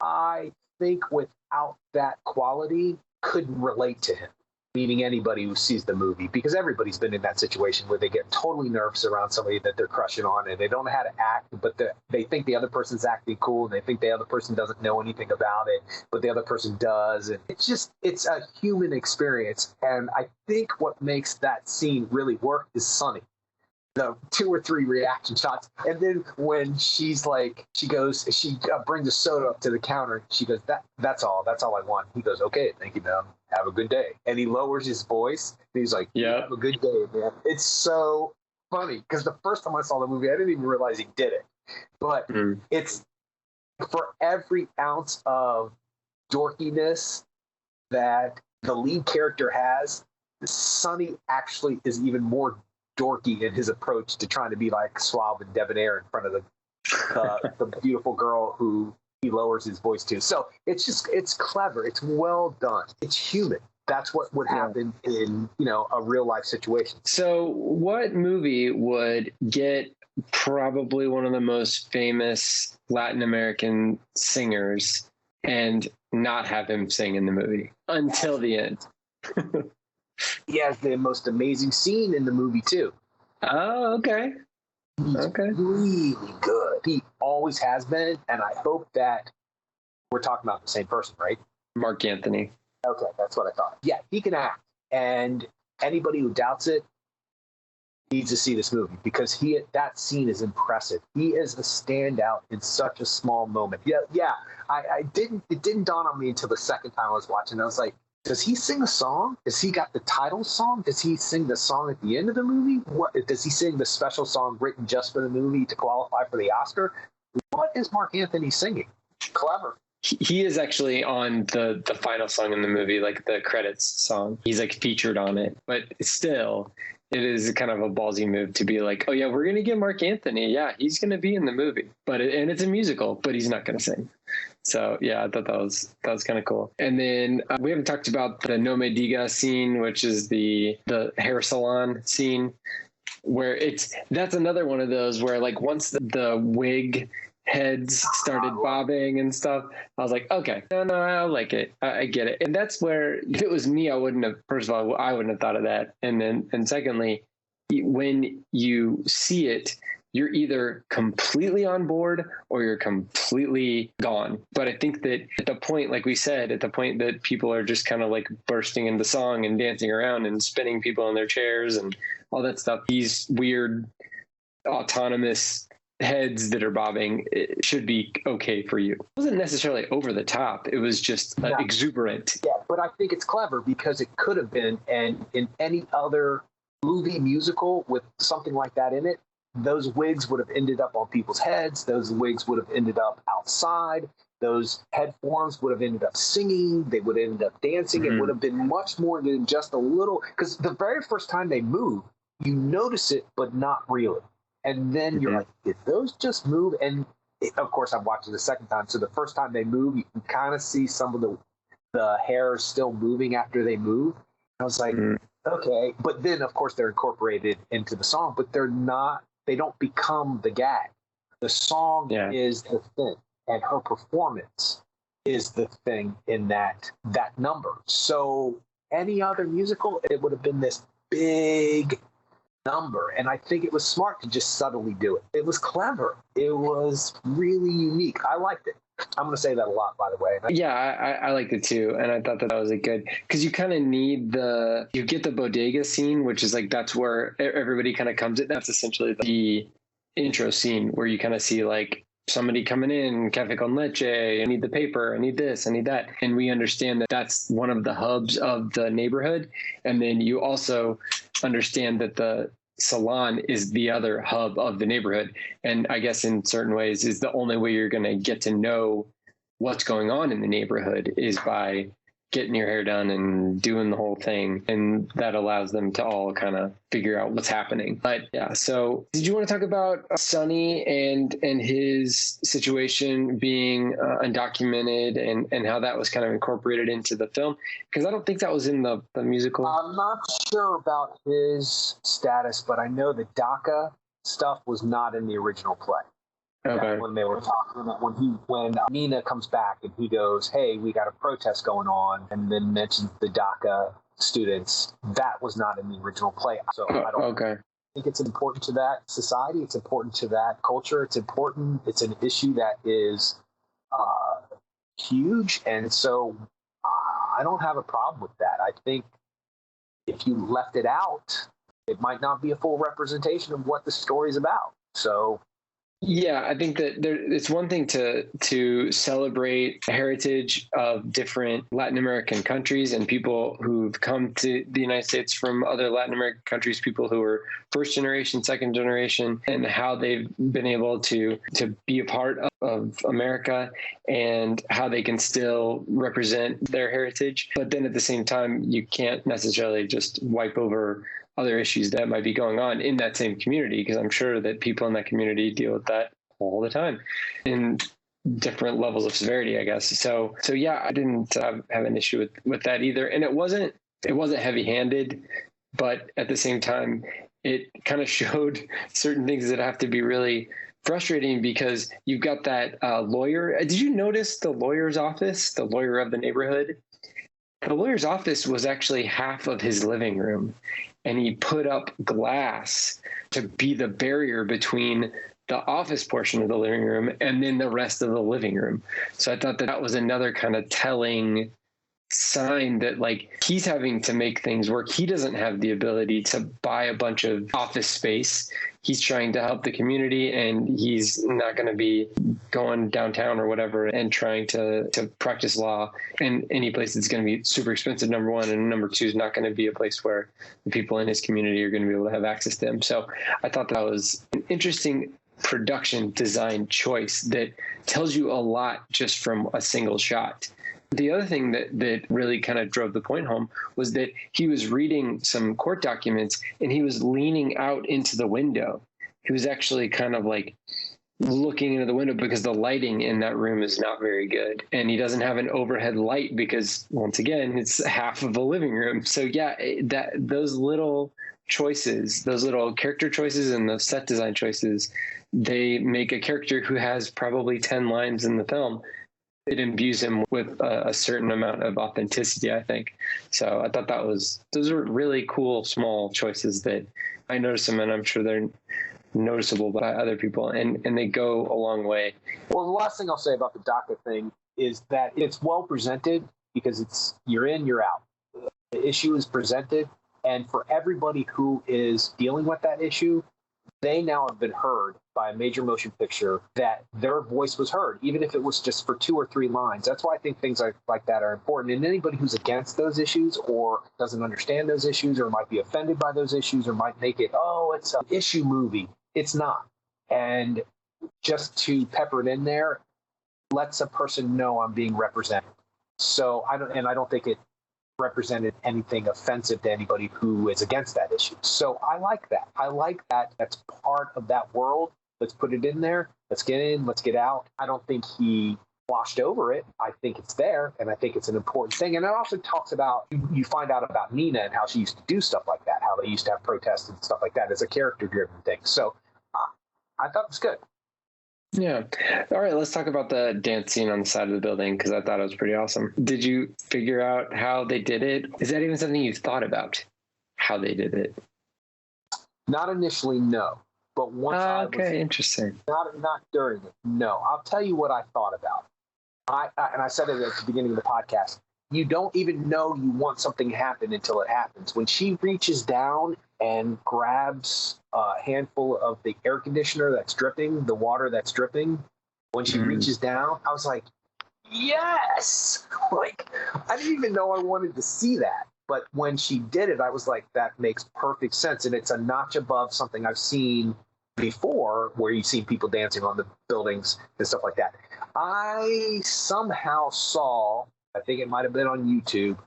S2: I think without that quality, couldn't relate to him, meaning anybody who sees the movie, because everybody's been in that situation where they get totally nervous around somebody that they're crushing on and they don't know how to act, but they think the other person's acting cool and they think the other person doesn't know anything about it, but the other person does. And it's a human experience. And I think what makes that scene really work is Sonny. The 2 or 3 reaction shots. And then when she's like, she brings a soda up to the counter. She goes, that's all I want. He goes, okay, thank you, ma'am. Have a good day. And he lowers his voice. And he's like, have a good day, man. It's so funny because the first time I saw the movie, I didn't even realize he did it. But it's for every ounce of dorkiness that the lead character has, Sonny actually is even more dorky in his approach to trying to be like suave and debonair in front of the beautiful girl who he lowers his voice to. So it's clever. It's well done. It's human. That's what would happen in, a real life situation.
S3: So what movie would get probably one of the most famous Latin American singers and not have him sing in the movie until the end?
S2: He has the most amazing scene in the movie too.
S3: Oh, okay.
S2: He's really good. He always has been, and I hope that we're talking about the same person, right?
S3: Mark Anthony.
S2: Okay, that's what I thought. Yeah, he can act, and anybody who doubts it needs to see this movie because that scene is impressive. He is a standout in such a small moment. Yeah. It didn't dawn on me until the second time I was watching. I was like, does he sing a song? Has he got the title song? Does he sing the song at the end of the movie? What does he sing the special song written just for the movie to qualify for the Oscar? What is Mark Anthony singing? Clever.
S3: He is actually on the final song in the movie, like the credits song. He's like featured on it, but still, it is kind of a ballsy move to be like, oh yeah, we're gonna get Mark Anthony. Yeah, he's gonna be in the movie, and it's a musical, but he's not gonna sing. So yeah, I thought that was kind of cool. And then we haven't talked about the Nomediga scene, which is the hair salon scene, where that's another one of those where like once the wig heads started bobbing and stuff, I was like, okay, no, I like it. I get it. And that's where, if it was me, I wouldn't have thought of that. And secondly, when you see it, you're either completely on board or you're completely gone. But I think that at the point, like we said, at the point that people are just kind of like bursting into song and dancing around and spinning people in their chairs and all that stuff, these weird autonomous heads that are bobbing, it should be okay for you. It wasn't necessarily over the top. It was just exuberant.
S2: Yeah, but I think it's clever because it could have been, and in any other movie musical with something like that in it, those wigs would have ended up on people's heads. Those wigs would have ended up outside. Those head forms would have ended up singing. They would have ended up dancing. It would have been much more than just a little, because the very first time they move, you notice it, but not really. And then you're like, did those just move? And of course, I'm watching the second time. So the first time they move, you can kind of see some of the hair still moving after they move. I was like, okay. But then, of course, they're incorporated into the song, but they don't become the gag. The song is the thing, and her performance is the thing in that number. So any other musical, it would have been this big number. And I think it was smart to just subtly do it. It was clever. It was really unique. I liked it. I'm going to say that a lot, by the way.
S3: Yeah, I liked it too. And I thought that was a good, because you kind of need you get the bodega scene, which is like, that's where everybody kind of comes in. That's essentially the intro scene where you kind of see like somebody coming in, cafe con leche, I need the paper, I need this, I need that. And we understand that that's one of the hubs of the neighborhood. And then you also understand that the salon is the other hub of the neighborhood. And I guess in certain ways is the only way you're going to get to know what's going on in the neighborhood is by getting your hair done and doing the whole thing. And that allows them to all kind of figure out what's happening. But yeah, so did you want to talk about Sonny and his situation being undocumented and how that was kind of incorporated into the film? Because I don't think that was in the musical.
S2: I'm not sure about his status, but I know the DACA stuff was not in the original play.
S3: Okay.
S2: When they were talking about when Nina comes back and he goes, hey, we got a protest going on, and then mentions the DACA students, that was not in the original play. So I don't think it's important to that society. It's important to that culture. It's important. It's an issue that is huge. And so I don't have a problem with that. I think if you left it out, it might not be a full representation of what the story's about. So
S3: yeah, I think that it's one thing to celebrate the heritage of different Latin American countries and people who've come to the United States from other Latin American countries, people who are first generation, second generation, and how they've been able to be a part of America and how they can still represent their heritage. But then at the same time, you can't necessarily just wipe over other issues that might be going on in that same community, because I'm sure that people in that community deal with that all the time in different levels of severity, I guess. So yeah, I didn't have an issue with that either. And it wasn't heavy handed, but at the same time, it kind of showed certain things that have to be really frustrating, because you've got that lawyer. Did you notice the lawyer's office, the lawyer of the neighborhood? The lawyer's office was actually half of his living room, and he put up glass to be the barrier between the office portion of the living room and then the rest of the living room. So I thought that was another kind of telling sign that like he's having to make things work. He doesn't have the ability to buy a bunch of office space. He's trying to help the community, and he's not going to be going downtown or whatever and trying to practice law in any place that's going to be super expensive, number one, and number two is not going to be a place where the people in his community are going to be able to have access to him. So I thought that was an interesting production design choice that tells you a lot just from a single shot. The other thing that really kind of drove the point home was that he was reading some court documents and he was leaning out into the window. He was actually kind of like looking into the window because the lighting in that room is not very good. And he doesn't have an overhead light because, once again, it's half of a living room. So yeah, those little choices, those little character choices and the set design choices, they make a character who has probably 10 lines in the film. It imbues him with a certain amount of authenticity, I think. So I thought those are really cool, small choices that I noticed them, and I'm sure they're noticeable by other people, and they go a long way.
S2: Well, the last thing I'll say about the DACA thing is that it's well presented, because you're in, you're out. The issue is presented, and for everybody who is dealing with that issue, they now have been heard by a major motion picture, that their voice was heard, even if it was just for 2 or 3 lines. That's why I think things like that are important. And anybody who's against those issues or doesn't understand those issues or might be offended by those issues or might make it, oh, it's an issue movie. It's not. And just to pepper it in there lets a person know I'm being represented. So I don't think it represented anything offensive to anybody who is against that issue. So I like that. I like that. That's part of that world. Let's put it in there. Let's get in. Let's get out. I don't think he washed over it. I think it's there, and I think it's an important thing. And it also talks about, you find out about Nina and how she used to do stuff like that, how they used to have protests and stuff like that as a character-driven thing. So I thought it was good.
S3: Yeah. All right, let's talk about the dance scene on the side of the building, because I thought it was pretty awesome. Did you figure out how they did it? Is that even something you thought about, how they did it?
S2: Not initially, no. But once I was
S3: interesting.
S2: not during it, no. I'll tell you what I thought about. And I said it at the beginning of the podcast. You don't even know you want something to happen until it happens. When she reaches down and grabs a handful of the air conditioner that's dripping, the water that's dripping, when she reaches down, I was like, yes! Like, I didn't even know I wanted to see that. But when she did it, I was like, that makes perfect sense. And it's a notch above something I've seen before, where you've seen people dancing on the buildings and stuff like that. I somehow saw, I think it might have been on YouTube,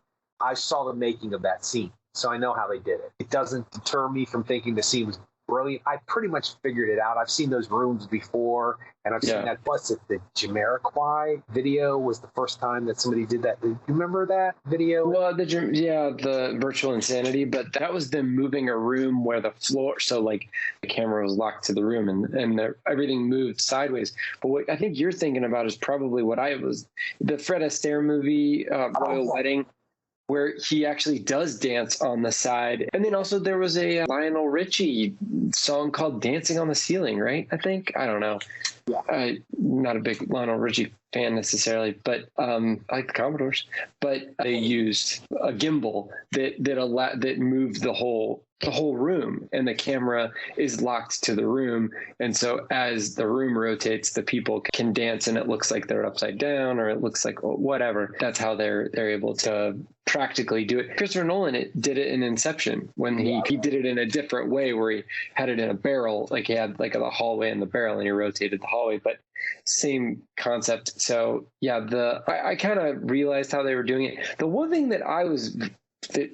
S2: I saw the making of that scene. So I know how they did it. It doesn't deter me from thinking the scene was brilliant. I pretty much figured it out. I've seen those rooms before, and I've seen that. Plus, the Jamiroquai video was the first time that somebody did that. Do you remember that video?
S3: Well, the virtual insanity, but that was them moving a room where the floor, so like the camera was locked to the room and everything moved sideways. But what I think you're thinking about is probably what I was, the Fred Astaire movie, Royal Wedding, where he actually does dance on the side. And then also there was a Lionel Richie song called Dancing on the Ceiling, right? I think. I don't know. Yeah. Not a big Lionel Richie fan necessarily, but I like the Commodores. But they used a gimbal that moved the whole room, and the camera is locked to the room. And so as the room rotates, the people can dance, and it looks like they're upside down, or it looks like whatever. That's how they're able to practically do it. Christopher Nolan did it in Inception when he did it in a different way, where he had it in a barrel, like he had like a hallway in the barrel, and he rotated the hallway, but same concept. So yeah, I kind of realized how they were doing it. The one thing that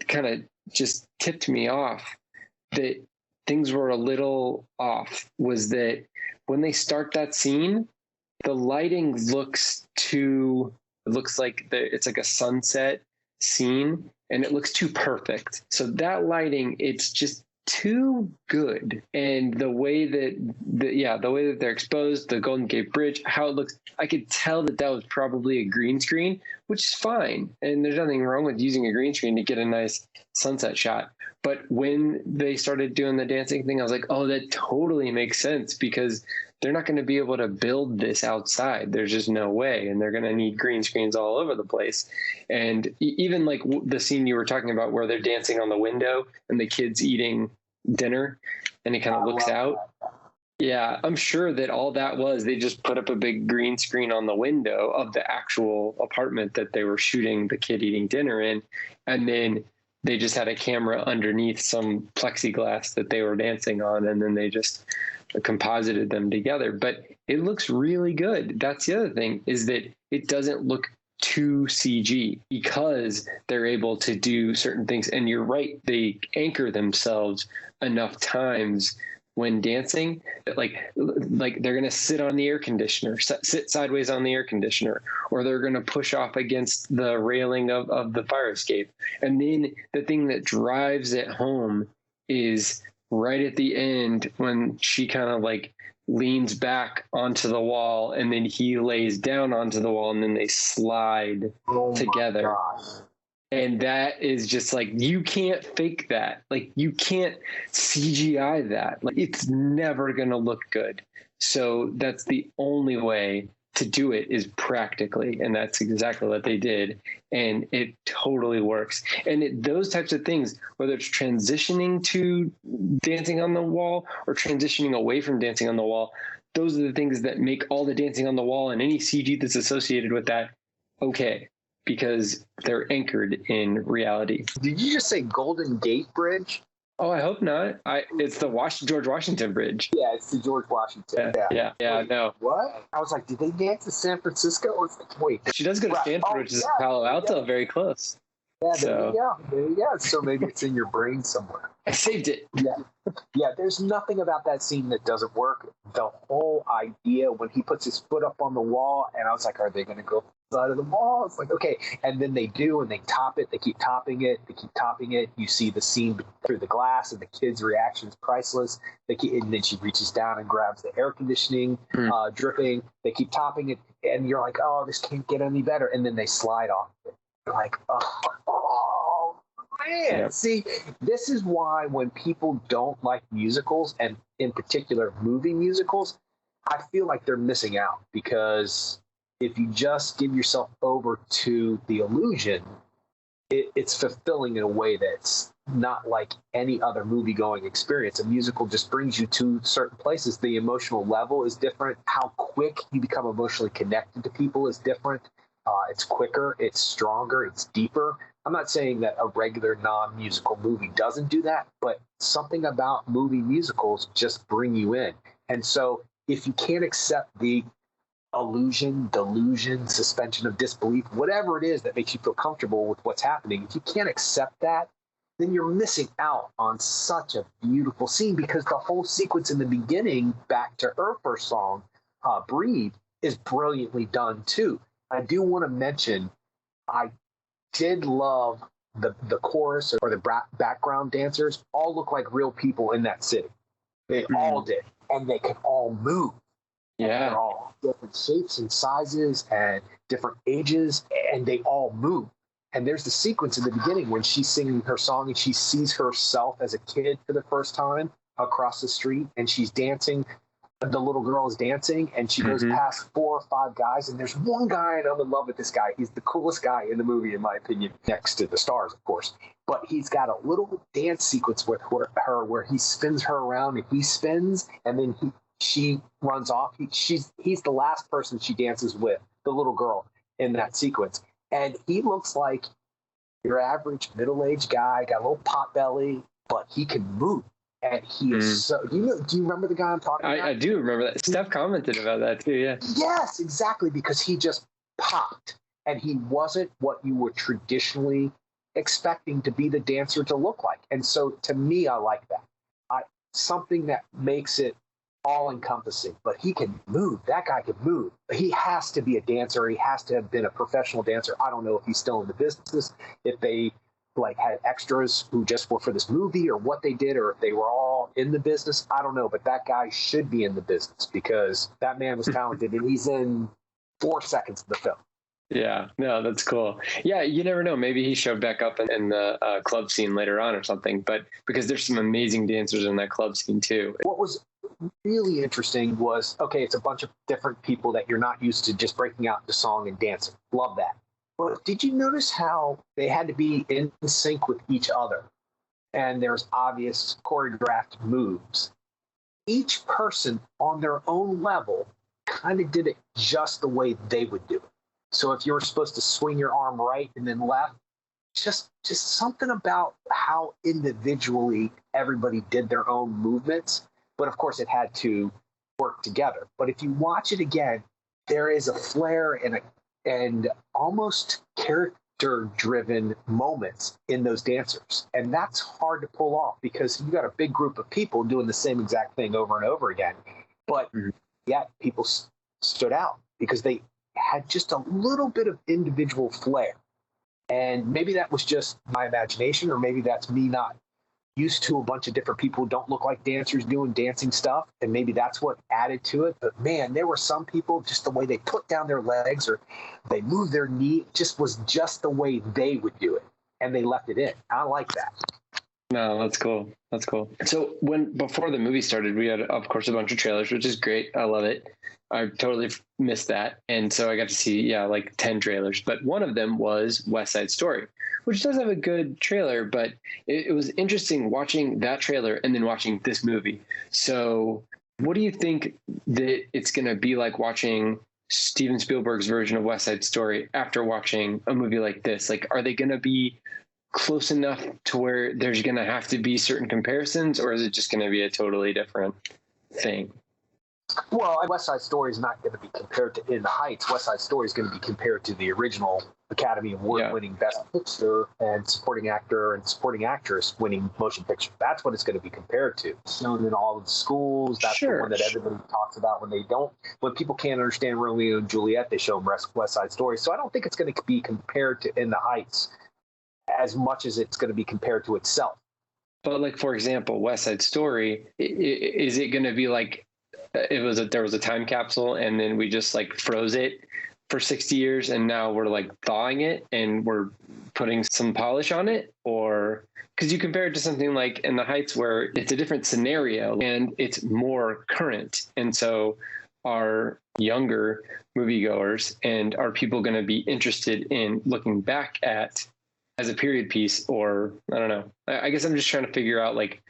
S3: kind of just tipped me off, that things were a little off, was that when they start that scene, the lighting looks like it's like a sunset scene, and it looks too perfect. So that lighting, it's just too good. And the way that they're exposed, the Golden Gate Bridge, how it looks, I could tell that was probably a green screen, which is fine. And there's nothing wrong with using a green screen to get a nice sunset shot. But when they started doing the dancing thing, I was like, oh, that totally makes sense, because they're not going to be able to build this outside. There's just no way. And they're going to need green screens all over the place. And even like the scene you were talking about where they're dancing on the window and the kid's eating dinner and he kind of looks out. Yeah, I'm sure that all that was, they just put up a big green screen on the window of the actual apartment that they were shooting the kid eating dinner in. And then they just had a camera underneath some plexiglass that they were dancing on. And then they just composited them together. But it looks really good. That's the other thing, is that it doesn't look too CG, because they're able to do certain things. And you're right, they anchor themselves enough times when dancing, like they're going to sit on the air conditioner, sit sideways on the air conditioner, or they're going to push off against the railing of the fire escape. And then the thing that drives it home is right at the end, when she kind of like leans back onto the wall and then he lays down onto the wall, and then they slide together. And that is just like, you can't fake that. Like, you can't CGI that. Like, it's never going to look good. So that's the only way to do it, is practically. And that's exactly what they did. And it totally works. And those types of things, whether it's transitioning to dancing on the wall or transitioning away from dancing on the wall, those are the things that make all the dancing on the wall and any CG that's associated with that okay, because they're anchored in reality.
S2: Did you just say Golden Gate Bridge?
S3: Oh, I hope not. It's the George Washington Bridge.
S2: Yeah, it's the George Washington.
S3: Yeah. No.
S2: What? I was like, did they dance to San Francisco? Or wait.
S3: She does go to Stanford, which is Palo Alto, very close.
S2: Yeah, there you go. So maybe it's in your brain somewhere.
S3: I saved it.
S2: Yeah, there's nothing about that scene that doesn't work. The whole idea when he puts his foot up on the wall, and I was like, are they going to go side of the wall? It's like, okay. And then they do, and they top it. They keep topping it. You see the scene through the glass, and the kid's reaction is priceless. And then she reaches down and grabs the air conditioning, dripping. They keep topping it, and you're like, oh, this can't get any better. And then they slide off it. You're like, oh. Man,
S3: Yep.
S2: see, this is why when people don't like musicals, and in particular movie musicals, I feel like they're missing out, because if you just give yourself over to the illusion, it's fulfilling in a way that's not like any other movie going experience. A musical just brings you to certain places. The emotional level is different. How quick you become emotionally connected to people is different. It's quicker, it's stronger, it's deeper. I'm not saying that a regular non-musical movie doesn't do that, but something about movie musicals just bring you in. And so if you can't accept the illusion, delusion, suspension of disbelief, whatever it is that makes you feel comfortable with what's happening, if you can't accept that, then you're missing out on such a beautiful scene, because the whole sequence in the beginning, back to her first song, Breathe, is brilliantly done too. I do want to mention, I did love the chorus or the background dancers all look like real people in that city. They all did, and they could all move.
S3: Yeah.
S2: They're all different shapes and sizes and different ages, and they all move. And there's the sequence in the beginning when she's singing her song and she sees herself as a kid for the first time across the street, and she's dancing. The little girl is dancing, and she goes past 4 or 5 guys, and there's one guy, and I'm in love with this guy. He's the coolest guy in the movie, in my opinion, next to the stars, of course. But he's got a little dance sequence with her where he spins her around, and he spins, and then she runs off. He's the last person she dances with, the little girl, in that sequence. And he looks like your average middle-aged guy, got a little pot belly, but he can move. And he is so. Do you remember the guy I'm talking about?
S3: I do remember that. Steph commented about that too. Yeah.
S2: Yes, exactly, because he just popped, and he wasn't what you were traditionally expecting to be the dancer to look like. And so, to me, I like that. Something that makes it all encompassing. But he can move. That guy can move. He has to be a dancer. He has to have been a professional dancer. I don't know if he's still in the business, if they had extras who just were for this movie, or what they did, or if they were all in the business. I don't know, but that guy should be in the business, because that man was talented, and he's in 4 seconds of the film.
S3: Yeah, no, that's cool. Yeah, you never know. Maybe he showed back up in the club scene later on or something, but because there's some amazing dancers in that club scene too.
S2: What was really interesting was, okay, it's a bunch of different people that you're not used to just breaking out into song and dancing. Love that. But did you notice how they had to be in sync with each other? And there's obvious choreographed moves. Each person on their own level kind of did it just the way they would do it. So if you were supposed to swing your arm right and then left, just something about how individually everybody did their own movements. But of course, it had to work together. But if you watch it again, there is a flair and almost character-driven moments in those dancers. And that's hard to pull off, because you got a big group of people doing the same exact thing over and over again. But yet people stood out because they had just a little bit of individual flair. And maybe that was just my imagination, or maybe that's me not used to a bunch of different people who don't look like dancers doing dancing stuff, and maybe that's what added to it. But man, there were some people, just the way they put down their legs or they moved their knee, just was just the way they would do it, and they left it in. I like that.
S3: No, that's cool. That's cool. So before the movie started, we had, of course, a bunch of trailers, which is great. I love it. I totally missed that. And so I got to see, like 10 trailers. But one of them was West Side Story, which does have a good trailer. But it was interesting watching that trailer and then watching this movie. So what do you think that it's going to be like watching Steven Spielberg's version of West Side Story after watching a movie like this? Like, are they going to be close enough to where there's going to have to be certain comparisons, or is it just going to be a totally different thing?
S2: Well, West Side Story is not going to be compared to In the Heights. West Side Story is going to be compared to the original Academy Award-winning Best Picture and Supporting Actor and Supporting Actress winning motion picture. That's what it's going to be compared to. Shown in all of the schools. That's the one that everybody talks about when people can't understand Romeo and Juliet, they show them West Side Story. So I don't think it's going to be compared to In the Heights as much as it's going to be compared to itself.
S3: But like, for example, West Side Story, is it going to be like there was a time capsule and then we just like froze it for 60 years and now we're like thawing it and we're putting some polish on it? Or because you compare it to something like In the Heights where it's a different scenario and it's more current. And so are younger moviegoers and are people going to be interested in looking back at as a period piece? Or I don't know. I guess I'm just trying to figure out, like,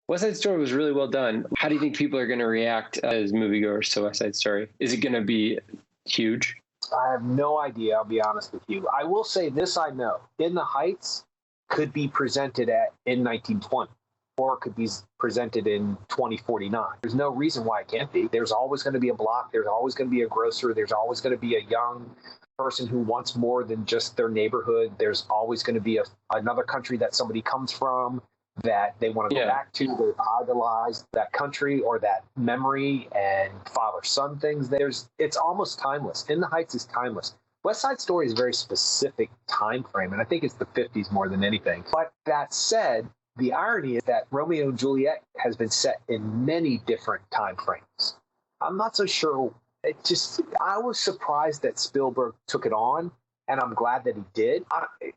S3: West Side Story was really well done. How do you think people are going to react as moviegoers to West Side Story? Is it going to be huge?
S2: I have no idea, I'll be honest with you. I will say this, I know. In the Heights could be presented in 1920, or it could be presented in 2049. There's no reason why it can't be. There's always going to be a block. There's always going to be a grocer. There's always going to be a young person who wants more than just their neighborhood. There's always going to be another country that somebody comes from that they want to go back to. They've idolized that country or that memory and father-son things. It's almost timeless. In the Heights is timeless. West Side Story is a very specific time frame, and I think it's the 50s more than anything. But that said, the irony is that Romeo and Juliet has been set in many different time frames. I'm not so sure. I was surprised that Spielberg took it on, and I'm glad that he did.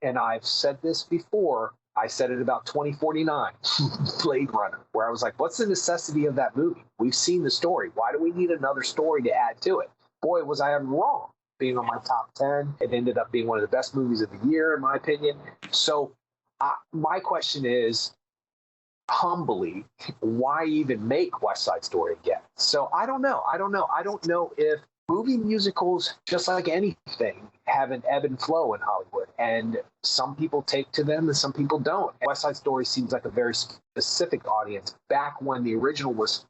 S2: And I've said this before. I said it about 2049, Blade Runner, where I was like, what's the necessity of that movie? We've seen the story. Why do we need another story to add to it? Boy, was I wrong. Being on my top 10, it ended up being one of the best movies of the year, in my opinion. So my question is, humbly, why even make West Side Story again? So I don't know. I don't know if movie musicals, just like anything, have an ebb and flow in Hollywood. And some people take to them and some people don't. West Side Story seems like a very specific audience. Back when the original was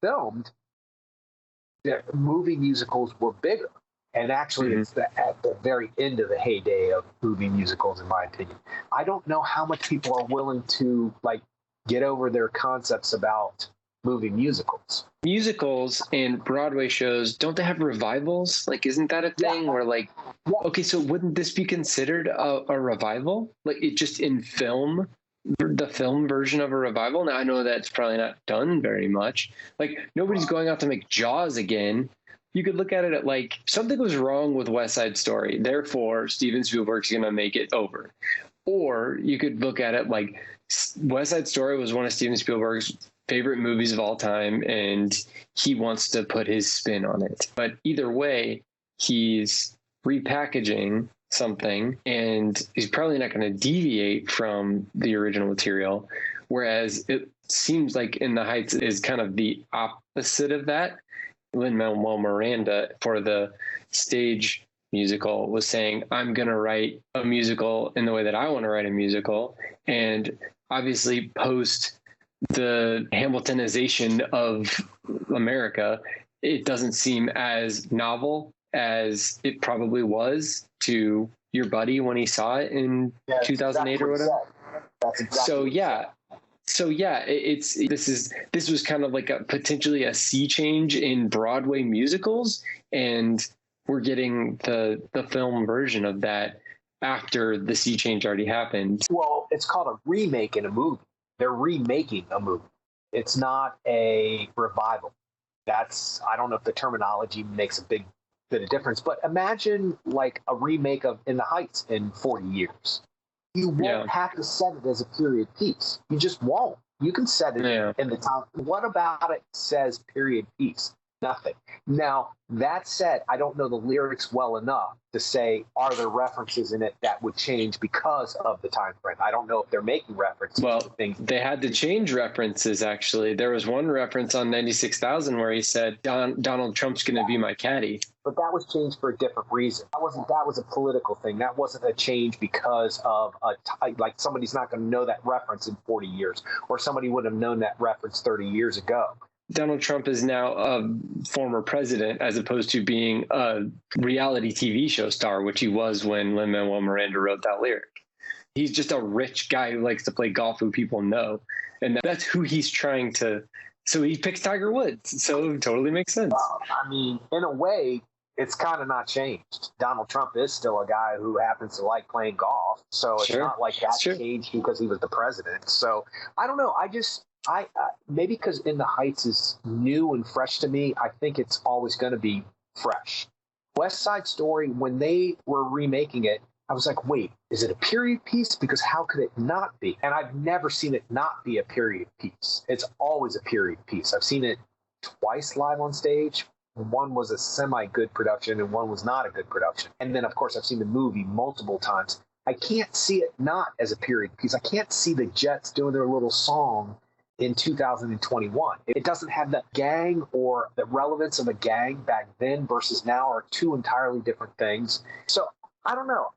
S2: filmed, the movie musicals were bigger. And actually, it's at the very end of the heyday of movie musicals, in my opinion. I don't know how much people are willing to get over their concepts about movie musicals.
S3: Musicals and Broadway shows, don't they have revivals? Like, isn't that a thing where okay, so wouldn't this be considered a revival? Like, it just in film, the film version of a revival? Now, I know that's probably not done very much. Like, nobody's going out to make Jaws again. You could look at it like something was wrong with West Side Story. Therefore, Steven Spielberg's going to make it over. Or you could look at it like West Side Story was one of Steven Spielberg's favorite movies of all time, and he wants to put his spin on it. But either way, he's repackaging something, and he's probably not going to deviate from the original material. Whereas it seems like In the Heights is kind of the opposite of that. Lin-Manuel Miranda, for the stage musical, was saying, I'm going to write a musical in the way that I want to write a musical. And obviously, post the Hamiltonization of America, it doesn't seem as novel as it probably was to your buddy when he saw it in 2008 or whatever.
S2: That's exactly
S3: this was kind of like potentially a sea change in Broadway musicals, and we're getting the film version of that after the sea change already happened.
S2: Well, it's called a remake in a movie. They're remaking a movie. It's not a revival. I don't know if the terminology makes a big bit of difference, but imagine like a remake of In the Heights in 40 years. You won't have to set it as a period piece. You just won't. You can set it in the time. What about it says period piece? Nothing. Now, that said, I don't know the lyrics well enough to say, are there references in it that would change because of the time frame? I don't know if they're making references to things.
S3: They had to change references, actually. There was one reference on 96,000 where he said, Donald Trump's going to be my caddy.
S2: But that was changed for a different reason. That was a political thing. That wasn't a change because of like somebody's not going to know that reference in 40 years, or somebody would have known that reference 30 years ago.
S3: Donald Trump is now a former president as opposed to being a reality TV show star, which he was when Lin-Manuel Miranda wrote that lyric. He's just a rich guy who likes to play golf who people know. And that's who he's trying to. So he picks Tiger Woods. So it totally makes sense.
S2: I mean, in a way, it's kind of not changed. Donald Trump is still a guy who happens to like playing golf. So it's not like that changed because he was the president. So I don't know. Maybe because In the Heights is new and fresh to me, I think it's always going to be fresh. West Side Story, when they were remaking it, I was like, wait, is it a period piece? Because how could it not be? And I've never seen it not be a period piece. It's always a period piece. I've seen it twice live on stage. One was a semi-good production and one was not a good production. And then, of course, I've seen the movie multiple times. I can't see it not as a period piece. I can't see the Jets doing their little song in 2021. It doesn't have the gang or the relevance of a gang back then versus now are two entirely different things. So I don't know.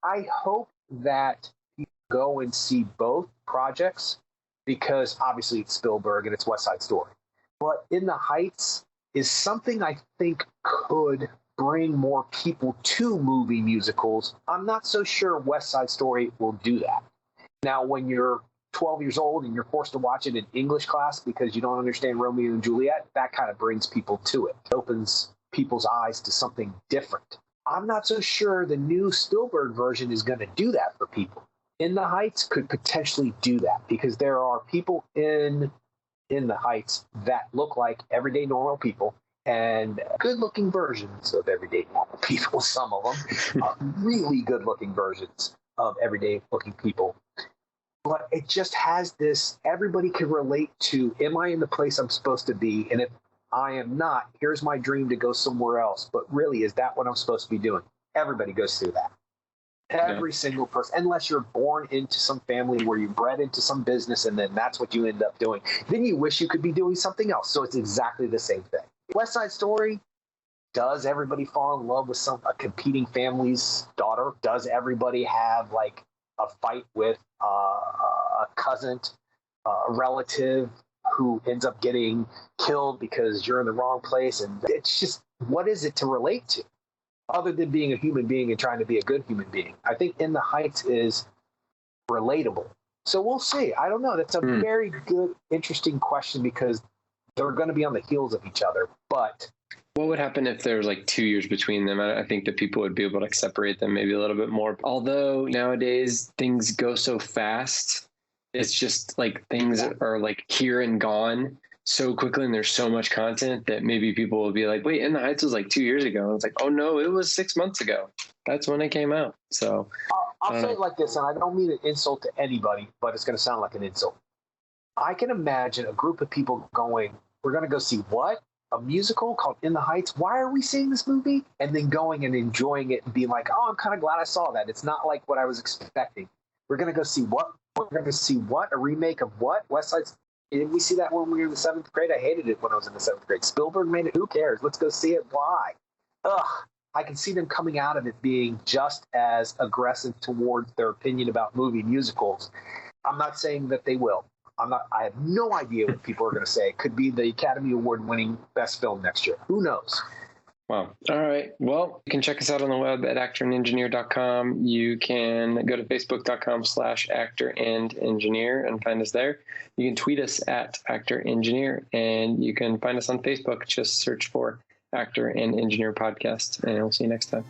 S2: I hope that you go and see both projects because obviously it's Spielberg and it's West Side Story. But In the Heights is something I think could bring more people to movie musicals. I'm not so sure West Side Story will do that. Now, when you're 12 years old and you're forced to watch it in English class because you don't understand Romeo and Juliet, that kind of brings people to it. It opens people's eyes to something different. I'm not so sure the new Spielberg version is going to do that for people. In the Heights could potentially do that because there are people in the Heights that look like everyday normal people and good-looking versions of everyday normal people, some of them, really good-looking versions of everyday-looking people. But it just has this, everybody can relate to, am I in the place I'm supposed to be? And if I am not, here's my dream to go somewhere else. But really, is that what I'm supposed to be doing? Everybody goes through that. Every single person, unless you're born into some family where you're bred into some business and then that's what you end up doing. Then you wish you could be doing something else. So it's exactly the same thing. West Side Story, does everybody fall in love with a competing family's daughter? Does everybody have like a fight with a cousin, a relative who ends up getting killed because you're in the wrong place? And it's just, what is it to relate to? Other than being a human being and trying to be a good human being. I think In the Heights is relatable. So we'll see. I don't know. That's a very good, interesting question because they're going to be on the heels of each other. But
S3: what would happen if there's like 2 years between them? I think that people would be able to separate them maybe a little bit more. Although nowadays things go so fast, it's just like things are like here and gone so quickly, and there's so much content that maybe people will be like, wait, In the Heights was like 2 years ago. And it's like, oh no, it was 6 months ago. That's when it came out. So
S2: I'll say it like this, and I don't mean an insult to anybody, but it's going to sound like an insult. I can imagine a group of people going, we're going to go see what? A musical called In the Heights? Why are we seeing this movie? And then going and enjoying it and being like, oh, I'm kind of glad I saw that. It's not like what I was expecting. We're going to go see what? We're going to see what? A remake of what? West Side Story? Didn't we see that when we were in the 7th grade? I hated it when I was in the 7th grade. Spielberg made it. Who cares? Let's go see it. Why? Ugh. I can see them coming out of it being just as aggressive towards their opinion about movie musicals. I'm not saying that they will. I have no idea what people are going to say. It could be the Academy Award winning best film next year. Who knows?
S3: Wow. All right. Well, you can check us out on the web at actorandengineer.com. You can go to facebook.com/actorandengineer and find us there. You can tweet us at actorengineer, and you can find us on Facebook. Just search for Actor and Engineer Podcast, and we'll see you next time.